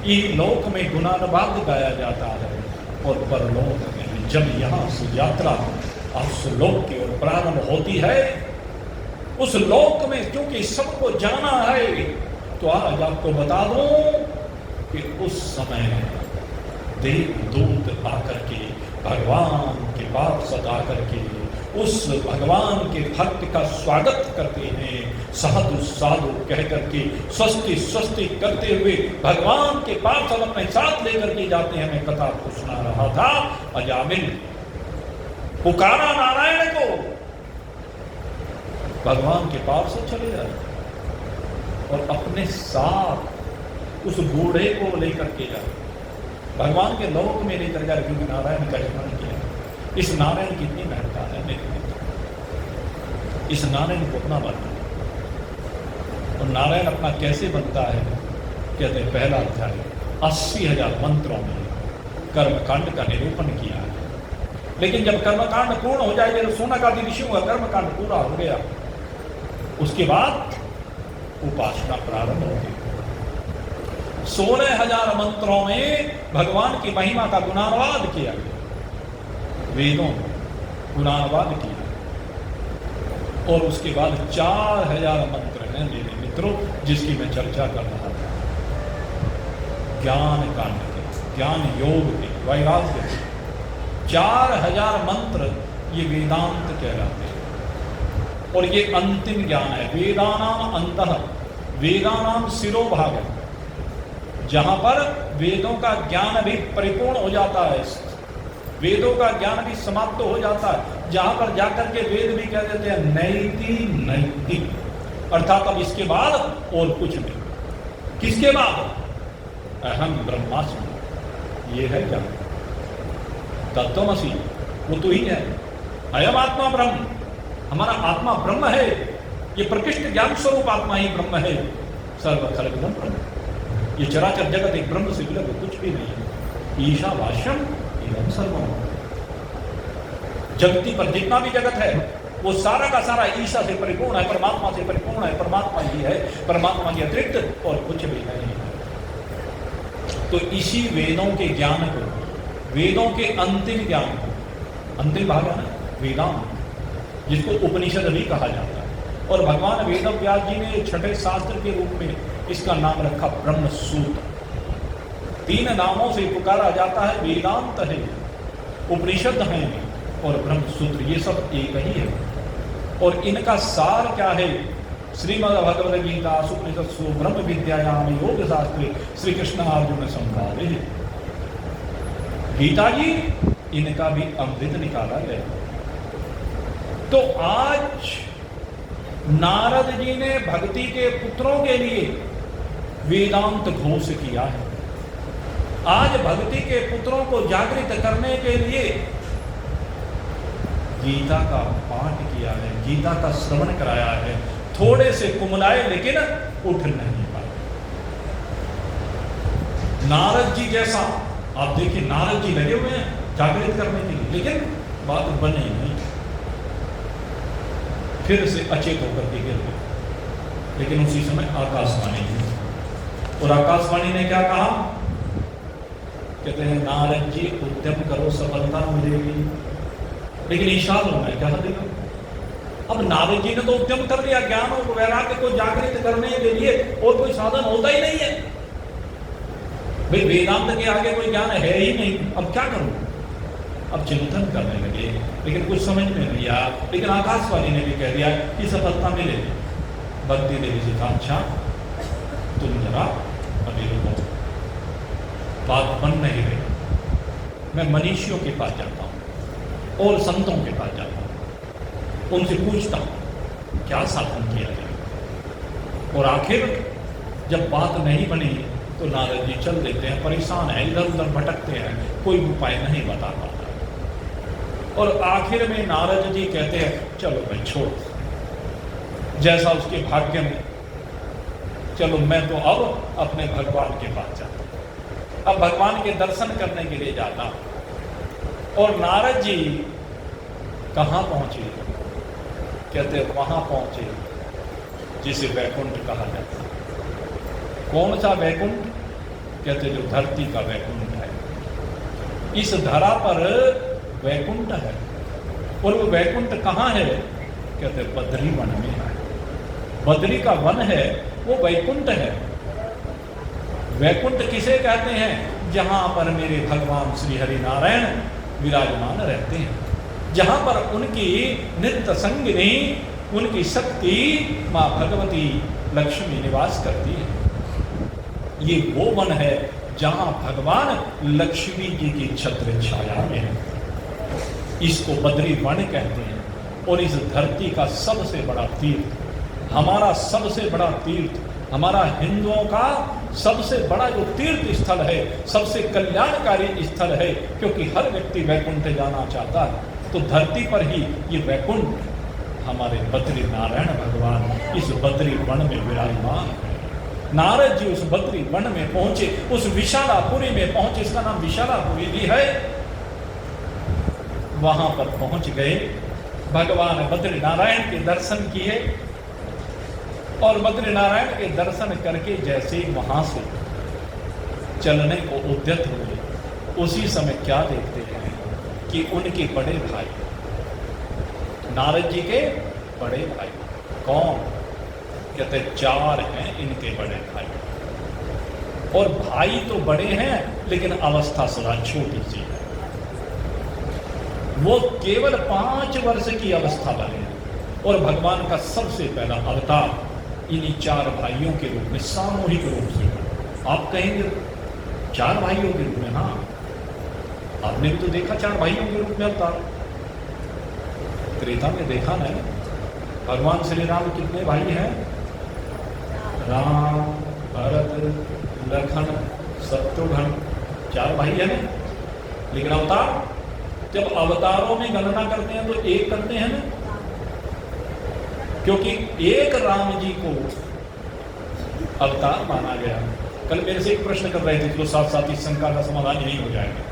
यही लोक में गुणानुवाद गाया जाता है, और परलोक में भी जब यहाँ से यात्रा उस लोक की ओर प्रारंभ होती है, उस लोक में क्योंकि सबको जाना है, तो आज आपको बता दूं कि उस समय देवदूत आकर के भगवान के पास आकर के उस भगवान के भक्त का स्वागत करते हैं, साधु साधु कह करके स्वस्ति स्वस्ति करते हुए भगवान के पास अपने साथ लेकर के जाते हैं। मैं कथा को सुना रहा था, अजामिल पुकारा नारायण को, भगवान के पास से चले जाए और अपने साथ उस बूढ़े को लेकर के जाए, भगवान के लोक में लेकर जाए, क्योंकि नारायण का स्मरण किया। इस नारायण की इतनी महत्ता है मेरे मित्र, इस नारायण को अपना बनना। और नारायण अपना कैसे बनता है? कहते हैं पहला अध्याय 80,000 मंत्रों में कर्मकांड का निरूपण किया है। लेकिन जब कर्मकांड पूर्ण हो जाएगा, तो सोना का ऋषि हुआ, कर्मकांड पूरा हो गया, उसके बाद उपासना प्रारंभ होगी। 16,000 मंत्रों में भगवान की महिमा का गुणानुवाद किया गया, वेदों गुणानुवाद किया, और उसके बाद 4,000 मंत्र हैं मेरे मित्रों, जिसकी मैं चर्चा कर रहा था। ज्ञान कांड के, ज्ञान योग के, वैराग्य के 4,000 मंत्र ये वेदांत कहलाते हैं। और ये अंतिम ज्ञान है। वेदानाम अंतः, वेदानाम शिरोभाग है, जहां पर वेदों का ज्ञान भी परिपूर्ण हो जाता है, वेदों का ज्ञान भी समाप्त हो जाता है, जहां पर जाकर के वेद भी कह देते हैं नैति नैति, अर्थात अब इसके बाद और कुछ नहीं। किसके बाद? अहम ब्रह्मास्मि, ये है ज्ञान। तत्वमसि, वो तो ही है। अयम आत्मा ब्रह्म, हमारा आत्मा ब्रह्म है, ये प्रकृष्ट ज्ञान स्वरूप आत्मा ही ब्रह्म है। सर्व खलविदं ब्रह्म, ये चराचर जगत एक ब्रह्म से विलग कुछ भी नहीं है। ईशावास्यम इदं सर्वम, जगती पर जितना भी जगत है वो सारा का सारा ईशा से परिपूर्ण है, परमात्मा से परिपूर्ण है। परमात्मा ही है, परमात्मा के अतिरिक्त और कुछ भी नहीं है। तो इसी वेदों के ज्ञान को, वेदों के अंतिम ज्ञान को, अंतिम भाग है ना वेदांत, जिसको उपनिषद भी कहा जाता है। और भगवान वेद व्यास जी ने छठे शास्त्र के रूप में इसका नाम रखा ब्रह्म सूत्र। 3 नामों से पुकारा जाता है, वेदांत है, उपनिषद है और ब्रह्म सूत्र, ये सब एक ही है। और इनका सार क्या है? श्रीमद् भगवद गीता उपनिषत्सु ब्रह्म विद्यायाम योग शास्त्रे श्री कृष्ण अर्जुन संवादे। गीता जी, इनका भी अमृत निकाला गया। तो आज नारद जी ने भक्ति के पुत्रों के लिए वेदांत घोष किया है। आज भक्ति के पुत्रों को जागृत करने के लिए गीता का पाठ किया है, गीता का श्रवण कराया है। थोड़े से कुमलाए लेकिन उठ नहीं पाए। नारद जी जैसा आप देखिए, नारद जी लगे हुए हैं जागृत करने के लिए, लेकिन बात बनी नहीं, फिर से अचेत होकर के गिर गए। लेकिन उसी समय आकाशवाणी हुई, और आकाशवाणी ने क्या कहा? कहते हैं नारद जी उद्यम करो, सफलता मिलेगी। लेकिन ईशान होना है, क्या देगा? अब नारद जी ने तो उद्यम कर लिया, ज्ञान और वैराग्य को जागृत करने के लिए, और कोई साधन होता ही नहीं है। भाई वेदांत के आगे कोई ज्ञान है ही नहीं, अब क्या करूं? अब चिंतन करने लगे, लेकिन कुछ समझ में नहीं आया। लेकिन आकाशवाणी ने भी कह दिया कि सफलता मिलेगी। भक्ति देवी जी का, अच्छा तुम जरा अभी रुको। बात बन नहीं रही, मैं मनीषियों के पास जाता हूँ और संतों के पास जाता हूँ, उनसे पूछता हूँ क्या साधन किया जाए। और आखिर जब बात नहीं बनी तो नारद जी चल देते हैं, परेशान है, इधर उधर भटकते हैं, कोई उपाय नहीं बता पाता। और आखिर में नारद जी कहते हैं चलो भाई छोड़, जैसा उसके भाग्य में, चलो मैं तो अब अपने भगवान के पास जाता हूं, अब भगवान के दर्शन करने के लिए जाता हूं। और नारद जी कहाँ पहुंचे? कहते वहां पहुंचे जिसे वैकुंठ कहा जाता है। कौन सा वैकुंठ? कहते जो धरती का वैकुंठ है। इस धरा पर वैकुंठ है। और वो वैकुंठ कहाँ है? कहते बद्री वन में है। बद्री का वन है वो वैकुंठ है। वैकुंठ किसे कहते हैं? जहां पर मेरे भगवान श्री हरि नारायण विराजमान रहते हैं, जहां पर उनकी नित्य संगिनी, उनकी शक्ति मां भगवती लक्ष्मी निवास करती है। ये वो वन है जहां भगवान लक्ष्मी जी की छत्र छाया में है। इसको बद्री वन कहते हैं। और इस धरती का सबसे बड़ा तीर्थ, हमारा सबसे बड़ा तीर्थ, हमारा हिंदुओं का सबसे बड़ा जो तीर्थ स्थल है, सबसे कल्याणकारी स्थल है, क्योंकि हर व्यक्ति वैकुंठ जाना चाहता है। तो धरती पर ही ये वैकुंठ हमारे बद्री नारायण भगवान इस बद्री वन में विराजमान है। नारद जी उस बद्री वन में पहुंचे, उस विशालापुरी में पहुंचे, इसका नाम विशालापुरी भी है। वहां पर पहुंच गए, भगवान बद्री नारायण के दर्शन किए। और बद्री नारायण के दर्शन करके जैसे वहां से चलने को उद्यत हुए, उसी समय क्या देखते हैं कि उनके बड़े भाई, नारद जी के बड़े भाई, कौन? कहते 4 हैं इनके बड़े भाई। और भाई तो बड़े हैं लेकिन अवस्था सदा छोटी सी है। वो केवल 5 वर्ष की अवस्था वाले हैं। और भगवान का सबसे पहला अवतार इन्हीं 4 भाइयों के रूप में, सामूहिक रूप से, आप कहेंगे 4 भाइयों के रूप में। हाँ, आपने भी तो देखा 4 भाइयों के रूप में अवतार। त्रेता में देखा ना, भगवान श्री राम कितने भाई हैं? राम, भरत, लखन, शत्रुघ्न, 4 भाई है ना। लेकिन अवतार, जब अवतारों में गणना करते हैं तो 1 करते हैं ना, क्योंकि एक राम जी को अवतार माना गया। कल मेरे से एक प्रश्न कर रहे थे, तो साथ साथ इस शंका का समाधान यही हो जाएगा।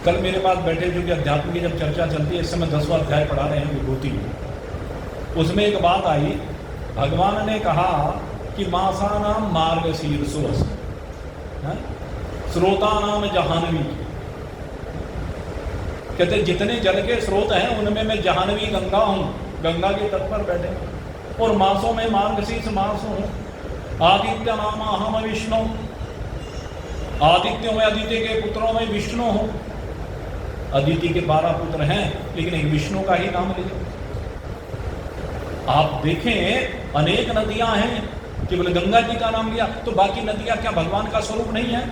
कल मेरे पास बैठे, जो कि अध्यात्म की जब चर्चा चलती है, इस समय 10वां अध्याय पढ़ा रहे हैं विभूति, उसमें एक बात आई, भगवान ने कहा कि मासा नाम मार्गशीर्षोऽसि, स्रोता नाम जहानवी। कहते जितने जल के स्रोत हैं उनमें मैं जहानवी गंगा हूं, गंगा के तट पर बैठे। और मासों में मार्गशीर्ष मास हूं। आदित्य नाम अहम विष्णु, आदित्यों में, आदित्य के पुत्रों में विष्णु हूं। अदिति के 12 पुत्र हैं, लेकिन एक विष्णु का ही नाम लिया। आप देखें अनेक नदियां हैं, केवल गंगा जी का नाम लिया, तो बाकी नदियां क्या भगवान का स्वरूप नहीं है?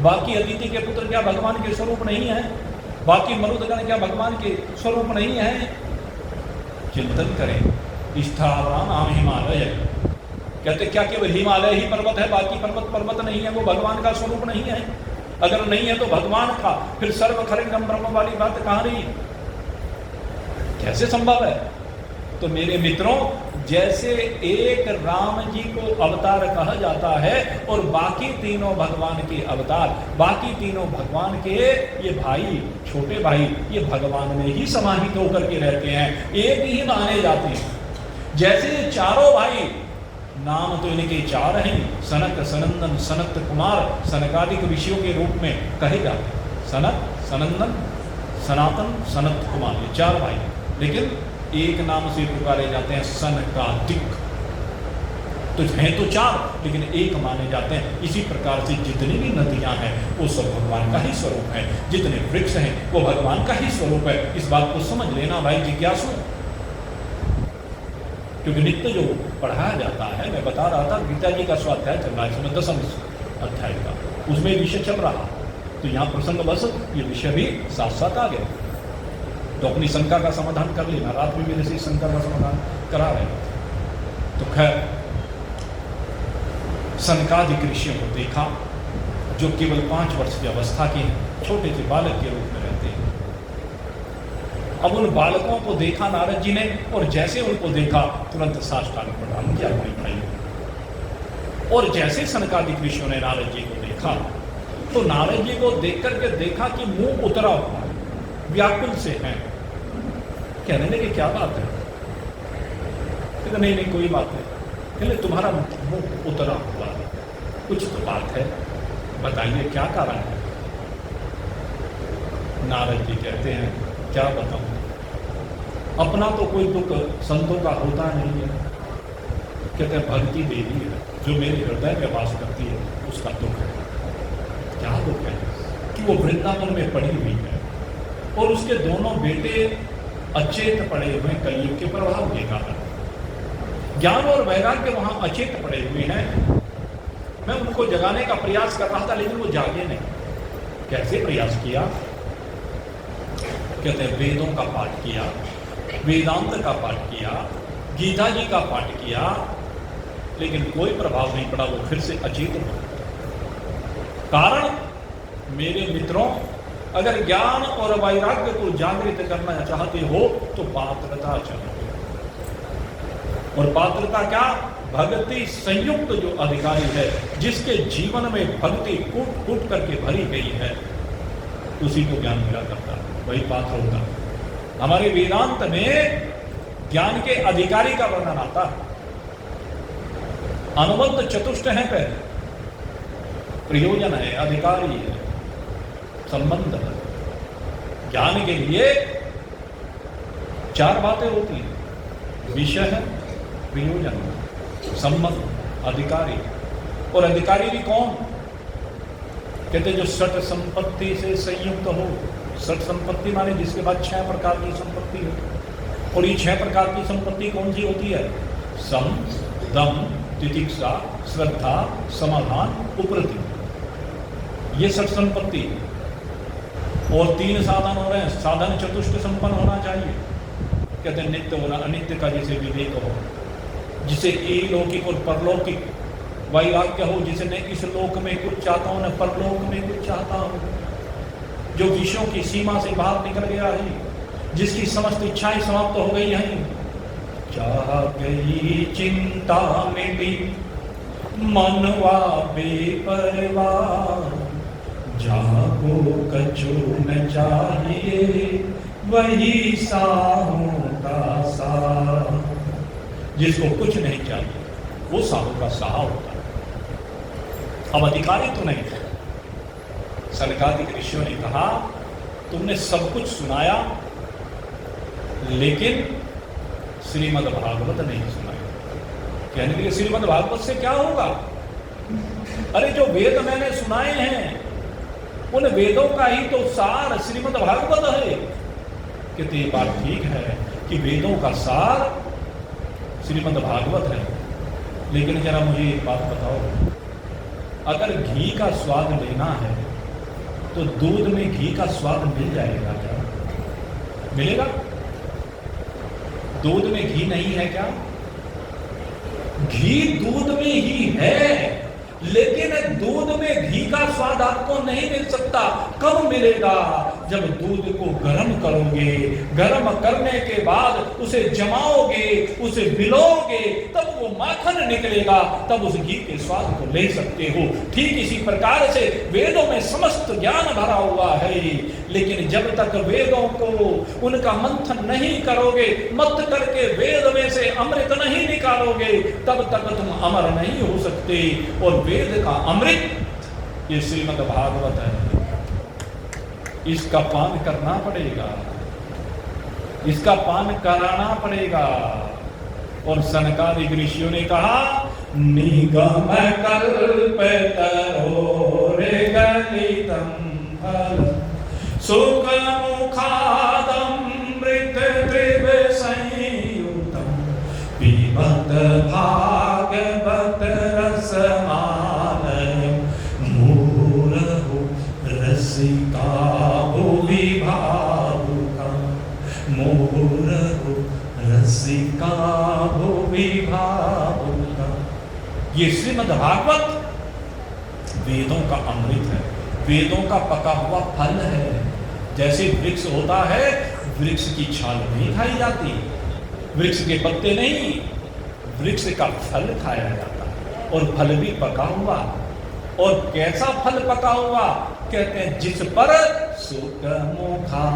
बाकी अदिति के पुत्र क्या भगवान के स्वरूप नहीं है? बाकी मरुदगण क्या भगवान के स्वरूप नहीं है? चिंतन करें। स्थावरा नाम हिमालय, कहते क्या केवल हिमालय ही पर्वत है, बाकी पर्वत नहीं है? वो भगवान का स्वरूप नहीं है। अगर नहीं है तो भगवान का फिर सर्व खरंगम ब्रह्म वाली बात कहां रही? कैसे संभव है? तो मेरे मित्रों, जैसे एक राम जी को अवतार कहा जाता है और बाकी तीनों भगवान के अवतार, बाकी तीनों भगवान के ये भाई, छोटे भाई, ये भगवान में ही समाहित होकर के रहते हैं, एक ही माने जाते हैं। जैसे ये चारों भाई, नाम तो इनके 4 हैं, सनक, सनंदन, सनत कुमार, सनकादिक ऋषियों के रूप में कहे जाते हैं। सनक, सनंदन, सनातन, सनत कुमार, ये 4 भाई, लेकिन एक नाम से पुकारे जाते हैं, सनकादिक। तो हैं तो 4 लेकिन एक माने जाते हैं। इसी प्रकार से जितनी भी नदियां हैं वो सब भगवान का ही स्वरूप है, जितने वृक्ष हैं वो भगवान का ही स्वरूप है। इस बात को समझ लेना भाई जिज्ञासु। क्योंकि नित्य जो पढ़ाया जाता है, मैं बता रहा था गीता जी का स्वाध्याय चल रहा है, इसमें 10वां अध्याय का, उसमें विषय चल रहा, तो यहाँ प्रसंग बस ये विषय भी साथ साथ आ गया। तो अपनी शंका का समाधान कर लेना। रात में मेरे से शंका का समाधान करा रहे थे। तो खैर सनकादिक ऋषियों को देखा जो केवल 5 वर्ष की अवस्था के हैं, छोटे से बालक के रूप में रहते हैं। अब उन बालकों को देखा नारद जी ने, और जैसे उनको देखा तुरंत साष्टांग प्रणाम किया अपने भाई। और जैसे सनकादिक ऋषियों ने नारद जी को देखा, तो नारद जी को देख करके देखा कि मुंह उतरा हुआ, व्याकुल से हैं। कहने लगे क्या बात है? कहते नहीं नहीं कोई बात नहीं। कहले तुम्हारा मुंह उतरा हुआ, कुछ तो बात है, बताइए क्या कारण है? नारद जी कहते हैं क्या बताऊं, अपना तो कोई दुख संतों का होता नहीं है। कहते हैं भक्ति देवी है जो मेरे हृदय में वास करती है, उसका दुख है। क्या दुख है? कि वो वृंदावन में पड़ी हुई है और उसके दोनों बेटे अचेत पड़े हुए कलयुग के प्रभाव के कारण। ज्ञान और वैराग्य वहां अचेत पड़े हुए हैं। मैं उनको जगाने का प्रयास कर रहा था लेकिन वो जागे नहीं। कैसे प्रयास किया? कहते हैं वेदों का पाठ किया, वेदांत का पाठ किया, गीता जी का पाठ किया, लेकिन कोई प्रभाव नहीं पड़ा। वो फिर से अचेत हो। कारण मेरे मित्रों, अगर ज्ञान और वैराग्य को जागृत करना चाहते हो तो पात्रता चाहिए। और पात्रता क्या? भक्ति संयुक्त जो अधिकारी है, जिसके जीवन में भक्ति कूट कूट करके भरी गई है, उसी को ज्ञान मिला करता है, वही पात्र होता है। हमारे वेदांत में ज्ञान के अधिकारी का वर्णन आता है। अनुबंध चतुष्ट है, पहले प्रयोजन है, अधिकारी है, संबंध है। ज्ञान के लिए 4 बातें होती हैं, विषय है, प्रयोजन, संबंध, अधिकारी। और अधिकारी भी कौन? कहते जो षट संपत्ति से संयुक्त हो। षट संपत्ति माने जिसके बाद 6 प्रकार की संपत्ति हो। और ये 6 प्रकार की संपत्ति कौन सी होती है? सम, दम, तितिक्षा, श्रद्धा, समाधान, उपरति। ये षट संपत्ति। और 3 साधन हो रहे हैं। साधन चतुष्ट संपन्न होना चाहिए। कहते हैं नित्य होना, अनित्य का जैसे विवेक हो, जिसे अलौकिक और परलौकिक वैराग्य हो, जिसे न इस लोक में कुछ चाहता हूं न परलोक में कुछ चाहता हूं, जो विषयों की सीमा से बाहर निकल गया है, जिसकी समस्त इच्छाएं समाप्त हो गई हैं। चाह गई चिंता मिटी मनवा बेपरवाह, जागो कछु न चाहिए वही साहू का साह। जिसको कुछ नहीं चाहिए वो साहू का साह होता है। अब अधिकारी तो नहीं थे। सनकादिक ऋषियों ने कहा तुमने सब कुछ सुनाया लेकिन श्रीमद् भागवत नहीं सुनाया। कहने के लिए श्रीमद् भागवत से क्या होगा? अरे जो वेद मैंने सुनाए हैं उन वेदों का ही तो सार श्रीमद् भागवत है। कहते ये बात ठीक है कि वेदों का सार श्रीमद् भागवत है, लेकिन जरा मुझे एक बात बताओ, अगर घी का स्वाद लेना है तो दूध में घी का स्वाद मिल जाएगा क्या? मिलेगा? दूध में घी नहीं है क्या? घी दूध में ही है, लेकिन दूध में घी का स्वाद आपको नहीं मिल सकता। कब मिलेगा? जब दूध को गर्म करोगे, गर्म करने के बाद उसे जमाओगे, उसे मिलाओगे, तब वो माखन निकलेगा, तब उस घी के स्वाद को ले सकते हो। ठीक इसी प्रकार से वेदों में समस्त ज्ञान भरा हुआ है, लेकिन जब तक वेदों को उनका मंथन नहीं करोगे, मत करके वेद में से अमृत नहीं निकालोगे, तब तक तुम अमर नहीं हो सकते। और वेद का अमृत ये श्रीमद् भागवत है, इसका पान करना पड़ेगा, इसका पान कराना पड़ेगा। और सनकादिक ऋषियों ने कहा निगम कल्पतरो रे गलितम फल सुख मुखादमृत त्रिव संयुतम पिबत भागवत रसमालयम मोर रसिका भुवि भावुका। ये श्रीमद् भागवत वेदों का अमृत है, वेदों का पका हुआ फल है। जैसे वृक्ष होता है, वृक्ष की छाल नहीं खाई जाती, वृक्ष के पत्ते नहीं, वृक्ष का फल खाया जाता है, और फल भी पका हुआ। और कैसा फल पका हुआ? कहते हैं जिस पर सुख मुखा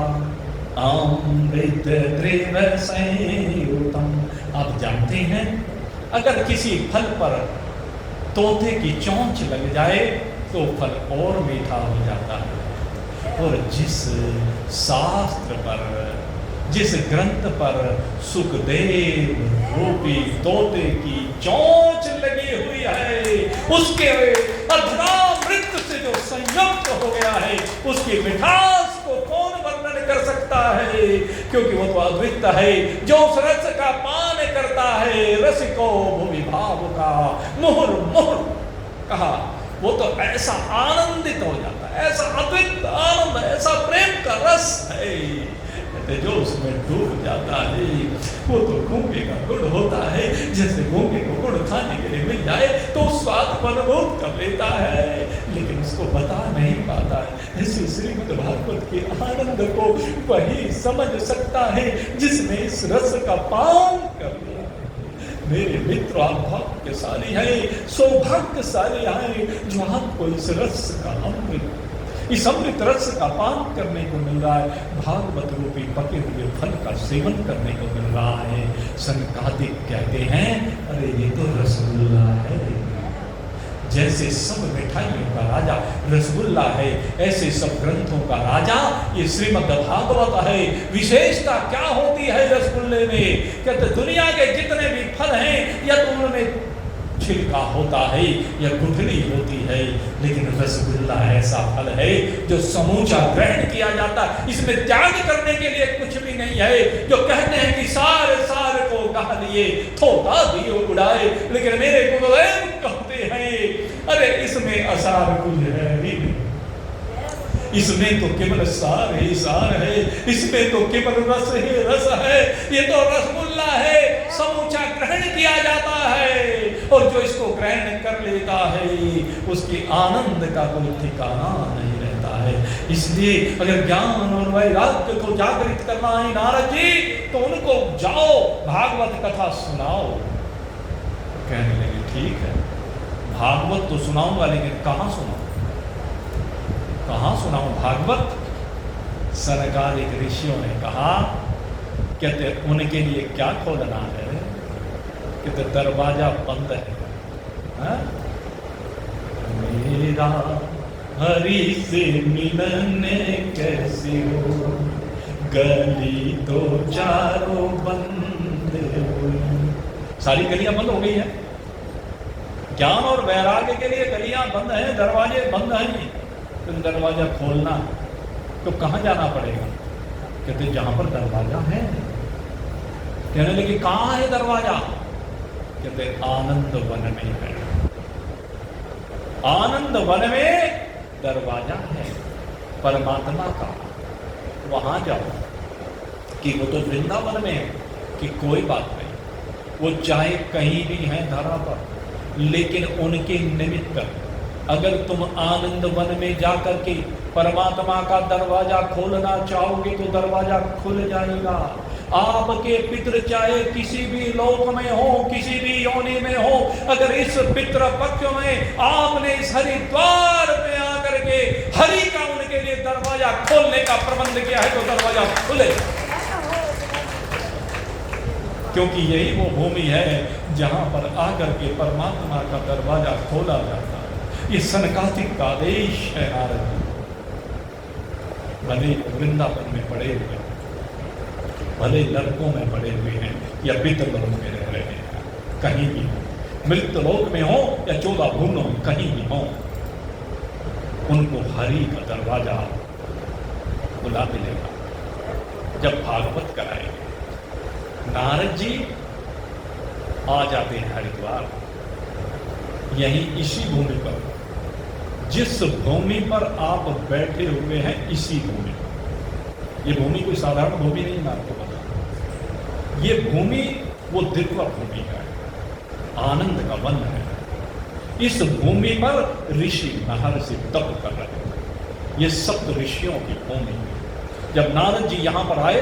अमृत त्रिव संयुतम। आप जानते हैं, अगर किसी फल पर तोते की चोंच लग जाए तो फल और मीठा हो जाता है। और जिस शास्त्र पर, जिस ग्रंथ पर सुखदेव रूपी तोते की चोंच लगी हुई है, उसके अधरामृत से जो संयुक्त हो गया है, उसकी मिठास को कौन वर्णन कर सकता है? क्योंकि वो तो अद्वित है। जो उस रस का पान करता है, रसिको भुवि भावुका, मुहुर मुहुर कहा, वो तो ऐसा आनंदित हो जाता है, ऐसा अद्वित आनंद, ऐसा प्रेम का रस है, जो उसमें डूब जाता है वो तो गूंगे का गुड़ होता है। जैसे गूंगे को गुड़ खाने के लिए मिल जाए तो स्वाद को अनुभव कर लेता है, लेकिन उसको बता नहीं पाता है। इसी श्रीमद् भागवत के आनंद को वही समझ सकता है जिसने इस रस का पान कर लिया। मेरे मित्र, आप भाग्यशाली हैं, सौभाग्यशाली हैं जो आपको इस रस का अमृत, इस अमृत रस का पान करने को मिल रहा है, भागवत रूपी पके हुए फल का सेवन करने को मिल रहा है। सनकादिक कहते हैं, अरे ये तो रसगुल्ला है। जैसे सब मिठाइयों का राजा रसगुल्ला है, ऐसे सब ग्रंथों का राजा ये श्रीमद् भागवत है। विशेषता क्या होती है रसगुल्ले में? कहते दुनिया के जितने भी फल हैं या तो उनमें छिलका होता है या गुठली होती है, लेकिन रसगुल्ला ऐसा फल है जो समूचा ग्रहण किया जाता है। इसमें त्याग करने के लिए कुछ भी नहीं है। जो कहते हैं कि सारे सारे को कहा लिए थोड़ा दियो उड़ाए, लेकिन मेरे गुरुदेव कहते हैं अरे इसमें असार कुछ है ही नहीं, इसमें तो केवल सार ही सार है, इसमें तो केवल रस ही रस है। ये तो रसगुल्ला है, समूचा ग्रहण किया जाता है, और जो इसको ग्रहण कर लेता है उसके आनंद का कोई ठिकाना नहीं रहता है। इसलिए अगर ज्ञान और वैराग्य को जागृत करना है नारद जी, तो उनको जाओ भागवत कथा सुनाओ। कहने लगे ठीक है, भागवत तो सुनाऊंगा, लेकिन कहाँ सुनाऊं, कहाँ सुनाऊं भागवत? सरकारिक ऋषियों ने कहा, कहते उनके लिए क्या खोलना है? कहते दरवाजा बंद है। हा? मेरा हरि से मिलने कैसे हो, गली तो चारों बंद हुई। सारी गलियां बंद हो गई है। ज्ञान और वैराग्य के लिए गलियां बंद हैं, दरवाजे बंद हैं। तो दरवाजा खोलना तो कहाँ जाना पड़ेगा? कहते जहां पर दरवाजा है। कहने लगे कहाँ है दरवाजा? कहते आनंद वन में है। आनंद वन में दरवाजा है परमात्मा का, वहां जाओ। कि वो तो वृंदावन में है कि कोई बात नहीं, वो चाहे कहीं भी है धरा पर, लेकिन उनके निमित्त अगर तुम आनंद वन में जाकर के परमात्मा का दरवाजा खोलना चाहोगे तो दरवाजा खुल जाएगा। आपके पितृ चाहे किसी भी लोक में हो, किसी भी योनि में हो, अगर इस पितृ पक्ष में आपने इस हरिद्वार में आकर के हरि का उनके लिए दरवाजा खोलने का प्रबंध किया है तो दरवाजा खुलेगा। क्योंकि यही वो भूमि है जहां पर आकर के परमात्मा का दरवाजा खोला जाता है। ये सनकादिक का आदेश है नारद जी। भले वृंदावन में पड़े हुए, भले नरकों में पड़े हुए हैं या पितृलोक में रह रहे हैं, कहीं भी हो, मृत्युलोक में हो या 14 भुवनों में कहीं भी हो, उनको हरि का दरवाजा खुला मिलेगा जब भागवत कराएंगे। नारद जी आ जाते हैं हरिद्वार, यहीं इसी भूमि पर, जिस भूमि पर आप बैठे हुए हैं इसी भूमि पर ये भूमि कोई साधारण भूमि नहीं, मैं आपको बता, ये भूमि वो दिव्य भूमि है, आनंद का वन है। इस भूमि पर ऋषि महर्षि तप कर रहे थे। ये सप्त ऋषियों की भूमि है। जब नारद जी यहां पर आए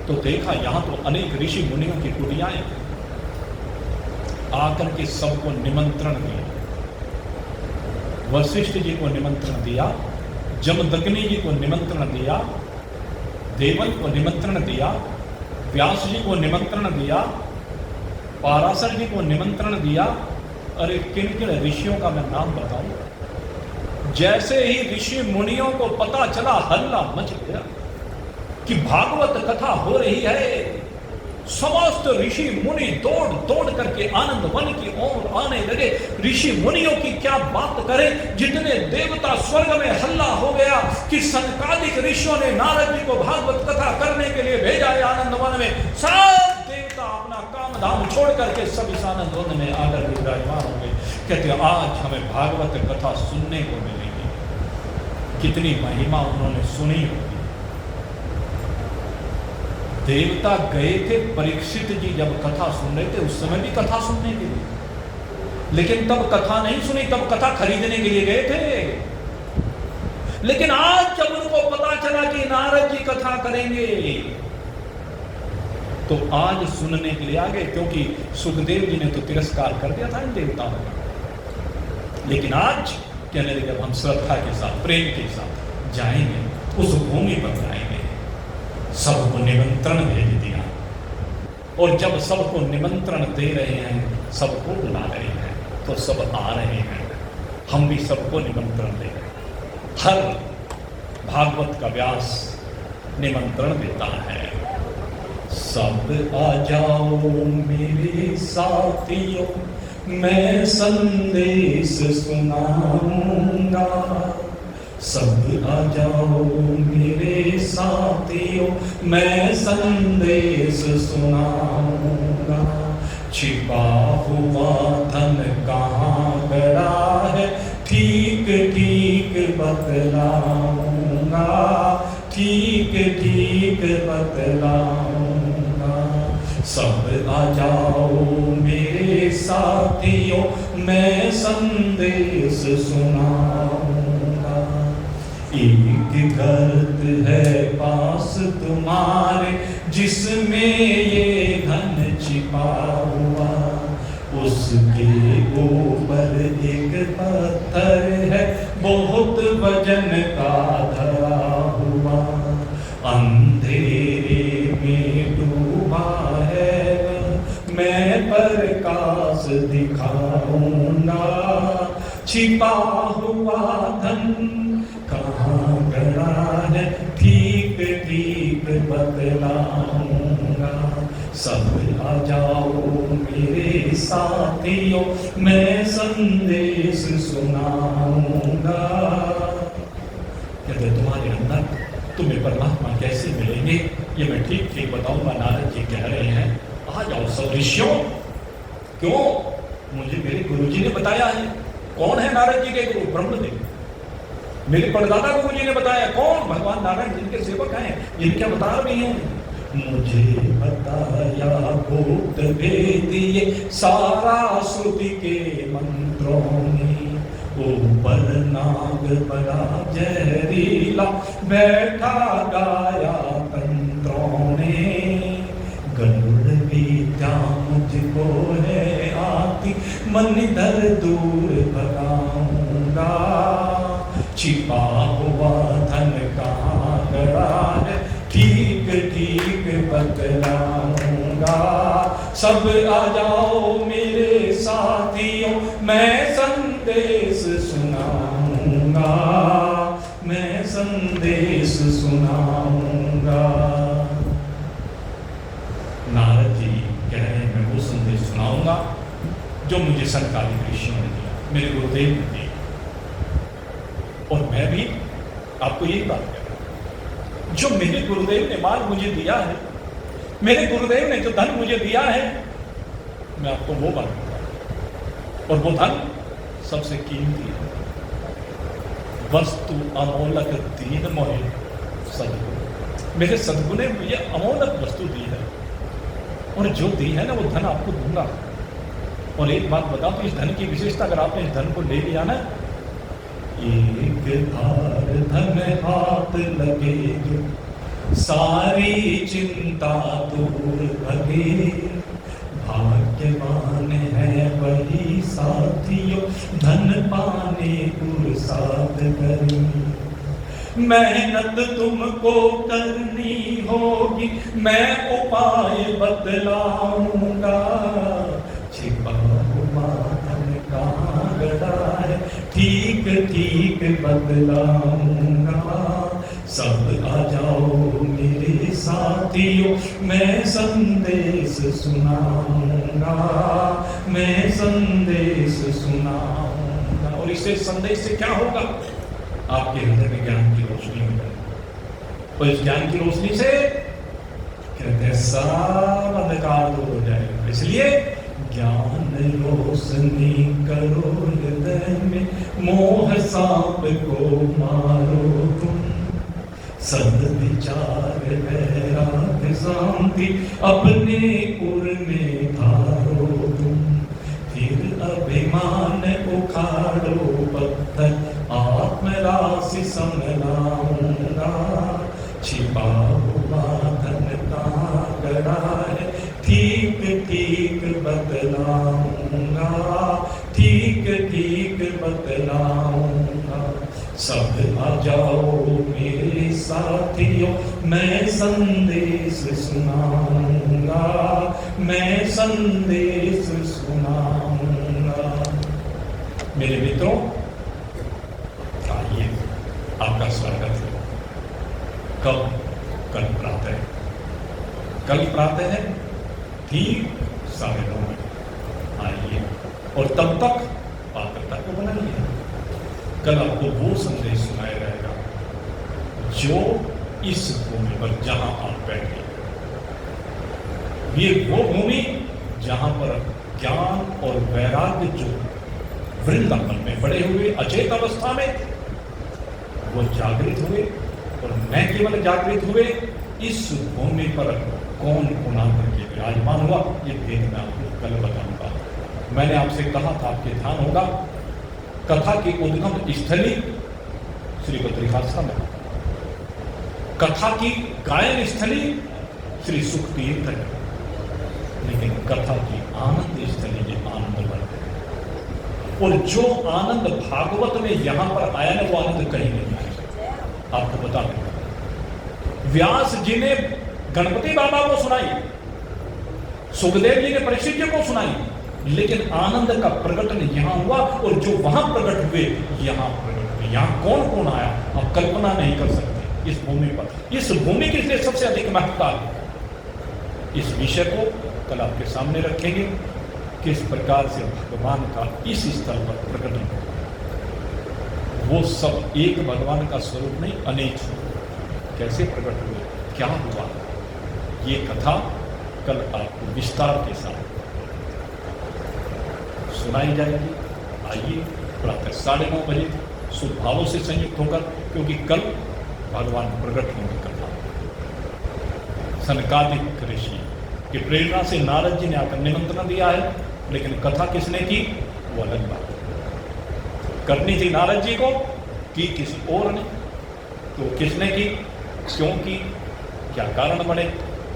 तो देखा यहां तो अनेक ऋषि मुनियों की कुटियाएं हैं। आकर के सबको निमंत्रण दिया। वशिष्ठ जी को निमंत्रण दिया, जमदग्नि जी को निमंत्रण दिया, देवल को निमंत्रण दिया, व्यास जी को निमंत्रण दिया, पाराशर जी को निमंत्रण दिया। अरे किन किन ऋषियों का मैं नाम बताऊं। जैसे ही ऋषि मुनियों को पता चला, हल्ला मच गया कि भागवत कथा हो रही है। समस्त ऋषि मुनि दौड़ दौड़ करके आनंद वन की ओर आने लगे। ऋषि मुनियों की क्या बात करें, जितने देवता स्वर्ग में हल्ला हो गया कि सनकादिक ऋषियों ने नारद जी को भागवत कथा करने के लिए भेजा है आनंद वन में। सब देवता अपना काम धाम छोड़ करके सब इस आनंद वन में आकर विराजमान हो गए। कहते आज हमें भागवत कथा सुनने को मिलेगी। कितनी महिमा उन्होंने सुनी होगी। देवता गए थे, परीक्षित जी जब कथा सुन रहे थे उस समय भी कथा सुनने के लिए, लेकिन तब कथा नहीं सुनी, तब कथा खरीदने के लिए गए थे। लेकिन आज जब उनको पता चला कि नारद जी कथा करेंगे तो आज सुनने के लिए आ गए, क्योंकि सुखदेव जी ने तो तिरस्कार कर दिया था इन देवताओं का। लेकिन आज कहने लगे हम श्रद्धा के साथ, प्रेम के साथ जाएंगे, उस भूमि पर जाएंगे। सबको निमंत्रण भेज दिया, और जब सबको निमंत्रण दे रहे हैं, सबको बुला रहे हैं, तो सब आ रहे हैं। हम भी सबको निमंत्रण दे रहे हैं। हर भागवत का व्यास निमंत्रण देता है। सब आ जाओ मेरे साथियों, मैं संदेश सुनाऊंगा। सब आ जाओ मेरे साथियों, मैं संदेश सुनाऊंगा। छिपा हुआ धन कहाँ गड़ा है, ठीक ठीक बतलाऊंगा, ठीक ठीक बतलाऊंगा। सब आ जाओ मेरे साथियों, मैं संदेश सुनाऊंगा। एक गर्त है पास तुम्हारे, जिसमें ये धन छिपा हुआ। उसके ऊपर एक पत्थर है, बहुत वजन का धरा हुआ। अंधेरे में डूबा है, मैं प्रकाश दिखाऊंगा। छिपा हुआ धन कहाँ गड़ा है, ठीक ठीक बतलाऊंगा। सब आ जाओ मेरे साथियों, मैं संदेश सुनाऊंगा। कहते तुम्हारे अंदर तुम्हें परमात्मा कैसे मिलेंगे, ये मैं ठीक ठीक बताऊंगा। नारद जी कह रहे हैं आ जाओ सब ऋषियों। क्यों? मुझे मेरे गुरु जी ने बताया है। कौन है नारद जी के गुरु? ब्रह्मदेव। मेरे परदादा गुरु जी ने बताया। कौन? भगवान नारायण जिनके सेवक हैं, जिनके अवतार भी हैं। मुझे बताया भूत भेद ये सारा श्रुति के मंत्रों ने। ऊपर नाग बड़ा जहरीला, बैठा गाया तंत्रों ने। गरुड़ विद्या मुझको है आती, मन इधर दूर भगाऊंगा। छिपा हुआ धन कहाँ गड़ा है, ठीक ठीक बतलाऊंगा। सब आ जाओ मेरे साथियों, मैं संदेश सुनाऊंगा, मैं संदेश सुनाऊंगा। नारद जी कह रहे हैं मैं वो संदेश सुनाऊंगा जो मुझे सनकादिक ऋषियों ने दिया, मेरे गुरुदेव ने दिया। और मैं भी आपको यही बात कह रहा हूं, जो मेरे गुरुदेव ने माल मुझे दिया है, मेरे गुरुदेव ने जो धन मुझे दिया है, मैं आपको वो बात बता रहा हूं। और वो धन सबसे कीमती है। वस्तु अमोलक दीन मोहे सदगुरु। मेरे सद्गुरु ने मुझे अमोलक वस्तु दी है, और जो दी है ना वो धन आपको दूंगा। और एक बात बताओ तो इस धन की विशेषता, अगर आपने इस धन को ले लिया ना, एक बार धन हाथ लगे जो सारी चिंता दूर भगे, भाग्यवान है वही साथियों धन पाने पुरुषार्थ करी। मेहनत तुमको करनी होगी, मैं उपाय बतलाऊंगा, छिपा हुआ धन कहाँ गड़ा है ठीक ठीक बतलाऊंगा। सब आ जाओ मेरे साथियों, मैं संदेश सुनाऊंगा, मैं संदेश सुनाऊंगा। और इससे संदेश से क्या होगा? आपके हृदय में ज्ञान की रोशनी हो जाएगी, और इस ज्ञान की रोशनी से कहते हैं सब अंधकार दूर हो जाएगा। इसलिए ज्ञान रोशनी करो हृदय में, मोह सांप को मारो तुम, सद्विचार वैराग्य शांति अपने उर में धारो तुम। फिर अभिमान उखाड़ो पत्थर, आत्मराशि संभलाऊंगा, छिपा हुआ धन कहाँ गड़ा है ठीक ठीक बतलाऊंगा, ठीक ठीक बतलाऊंगा। सब आ जाओ मेरे साथियों, मैं संदेश सुनाऊंगा, मैं संदेश सुनाऊंगा। मेरे मित्रों, आइए, आपका स्वागत है। कब? कल प्रातः। कल प्रातः है ठीक 9:30 बजे आइए, और तब तक पात्रता को बनाइए। कल आपको वो संदेश सुनाया जाएगा जो इस भूमि पर जहां आप बैठे, ये वो भूमि जहां पर ज्ञान और वैराग्य जो वृंदावन में बड़े हुए अचेत अवस्था में वो जागृत हुए, और न केवल जागृत हुए, इस भूमि पर कौन कौन आकर के विराजमान हुआ, ये भेद मैं आपको कल बताऊंगा। मैंने आपसे कहा था, आपके ध्यान होगा, कथा की उद्गम स्थली श्री बद्रिकाश्रम है, कथा की गायन स्थली श्री सुख तीर्थ है, लेकिन कथा की आनंद स्थली ये आनंदवन है। और जो आनंद भागवत में यहां पर आया ना, वो आनंद कहीं नहीं आया। आपको बता दें, व्यास जी ने गणपति बाबा को सुनाई, सुखदेव जी ने परीक्षित जी को सुनाई, लेकिन आनंद का प्रकटन यहां हुआ, और जो वहां प्रकट हुए यहां प्रकट हुए। यहां कौन कौन आया, आप कल्पना नहीं कर सकते। इस भूमि पर, इस भूमि के लिए सबसे अधिक महत्ता है। इस विषय को कल आपके सामने रखेंगे, किस प्रकार से भगवान का इस स्थल पर प्रकटन हुआ। वो सब एक भगवान का स्वरूप नहीं, अनेक स्वरूप कैसे प्रकट हुए, क्या हुआ, ये कथा कल आपको विस्तार के साथ सुनाई जाएगी। आइए, प्रातः 9:30 बजे शुभ भावों से संयुक्त होकर, क्योंकि कल भगवान प्रकट होंगे। कथा सनकादिक ऋषि की प्रेरणा से नारद जी ने आकर निमंत्रण दिया है, लेकिन कथा किसने की वो अलग बात करनी थी नारद जी को, की किसी और ने, तो किसने की, क्यों की, क्या कारण बने,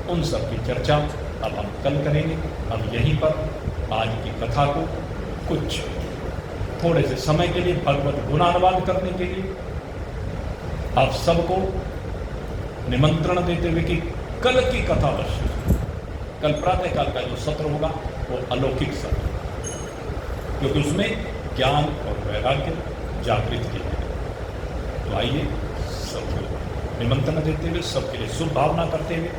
उन सब की चर्चा अब हम कल करेंगे। अब यहीं पर आज की कथा को कुछ थोड़े से समय के लिए भगवत गुणानुवाद करने के लिए आप सबको निमंत्रण देते हुए कि कल की कथा अवश्य, कल प्रातःकाल का जो सत्र होगा वो अलौकिक सत्र, क्योंकि उसमें ज्ञान और वैराग्य जागृत किए गए। तो आइए, सबको निमंत्रण देते हुए, सबके लिए शुभ भावना करते हुए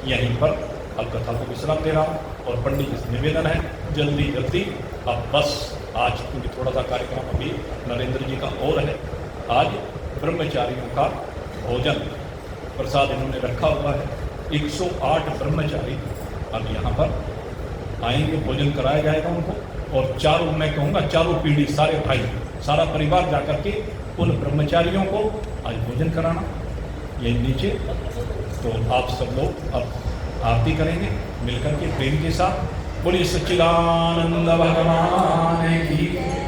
यहीं पर अब कथा को विश्राम दे रहा हूँ। और पंडित जी से निवेदन है, जल्दी जल्दी अब बस आज क्योंकि थोड़ा सा कार्यक्रम अभी नरेंद्र जी का और है, आज ब्रह्मचारियों का भोजन प्रसाद इन्होंने रखा हुआ है। 108 ब्रह्मचारी अब यहाँ पर आएंगे, भोजन कराया जाएगा उनको, और चारों, मैं कहूँगा चारों पीढ़ी, सारे भाई, सारा परिवार जाकर के उन ब्रह्मचारियों को आज भोजन कराना। यही नीचे तो आप सब लोग अब आरती करेंगे मिलकर के प्रेम के साथ। बोलिए सच्चिदानंद भगवान की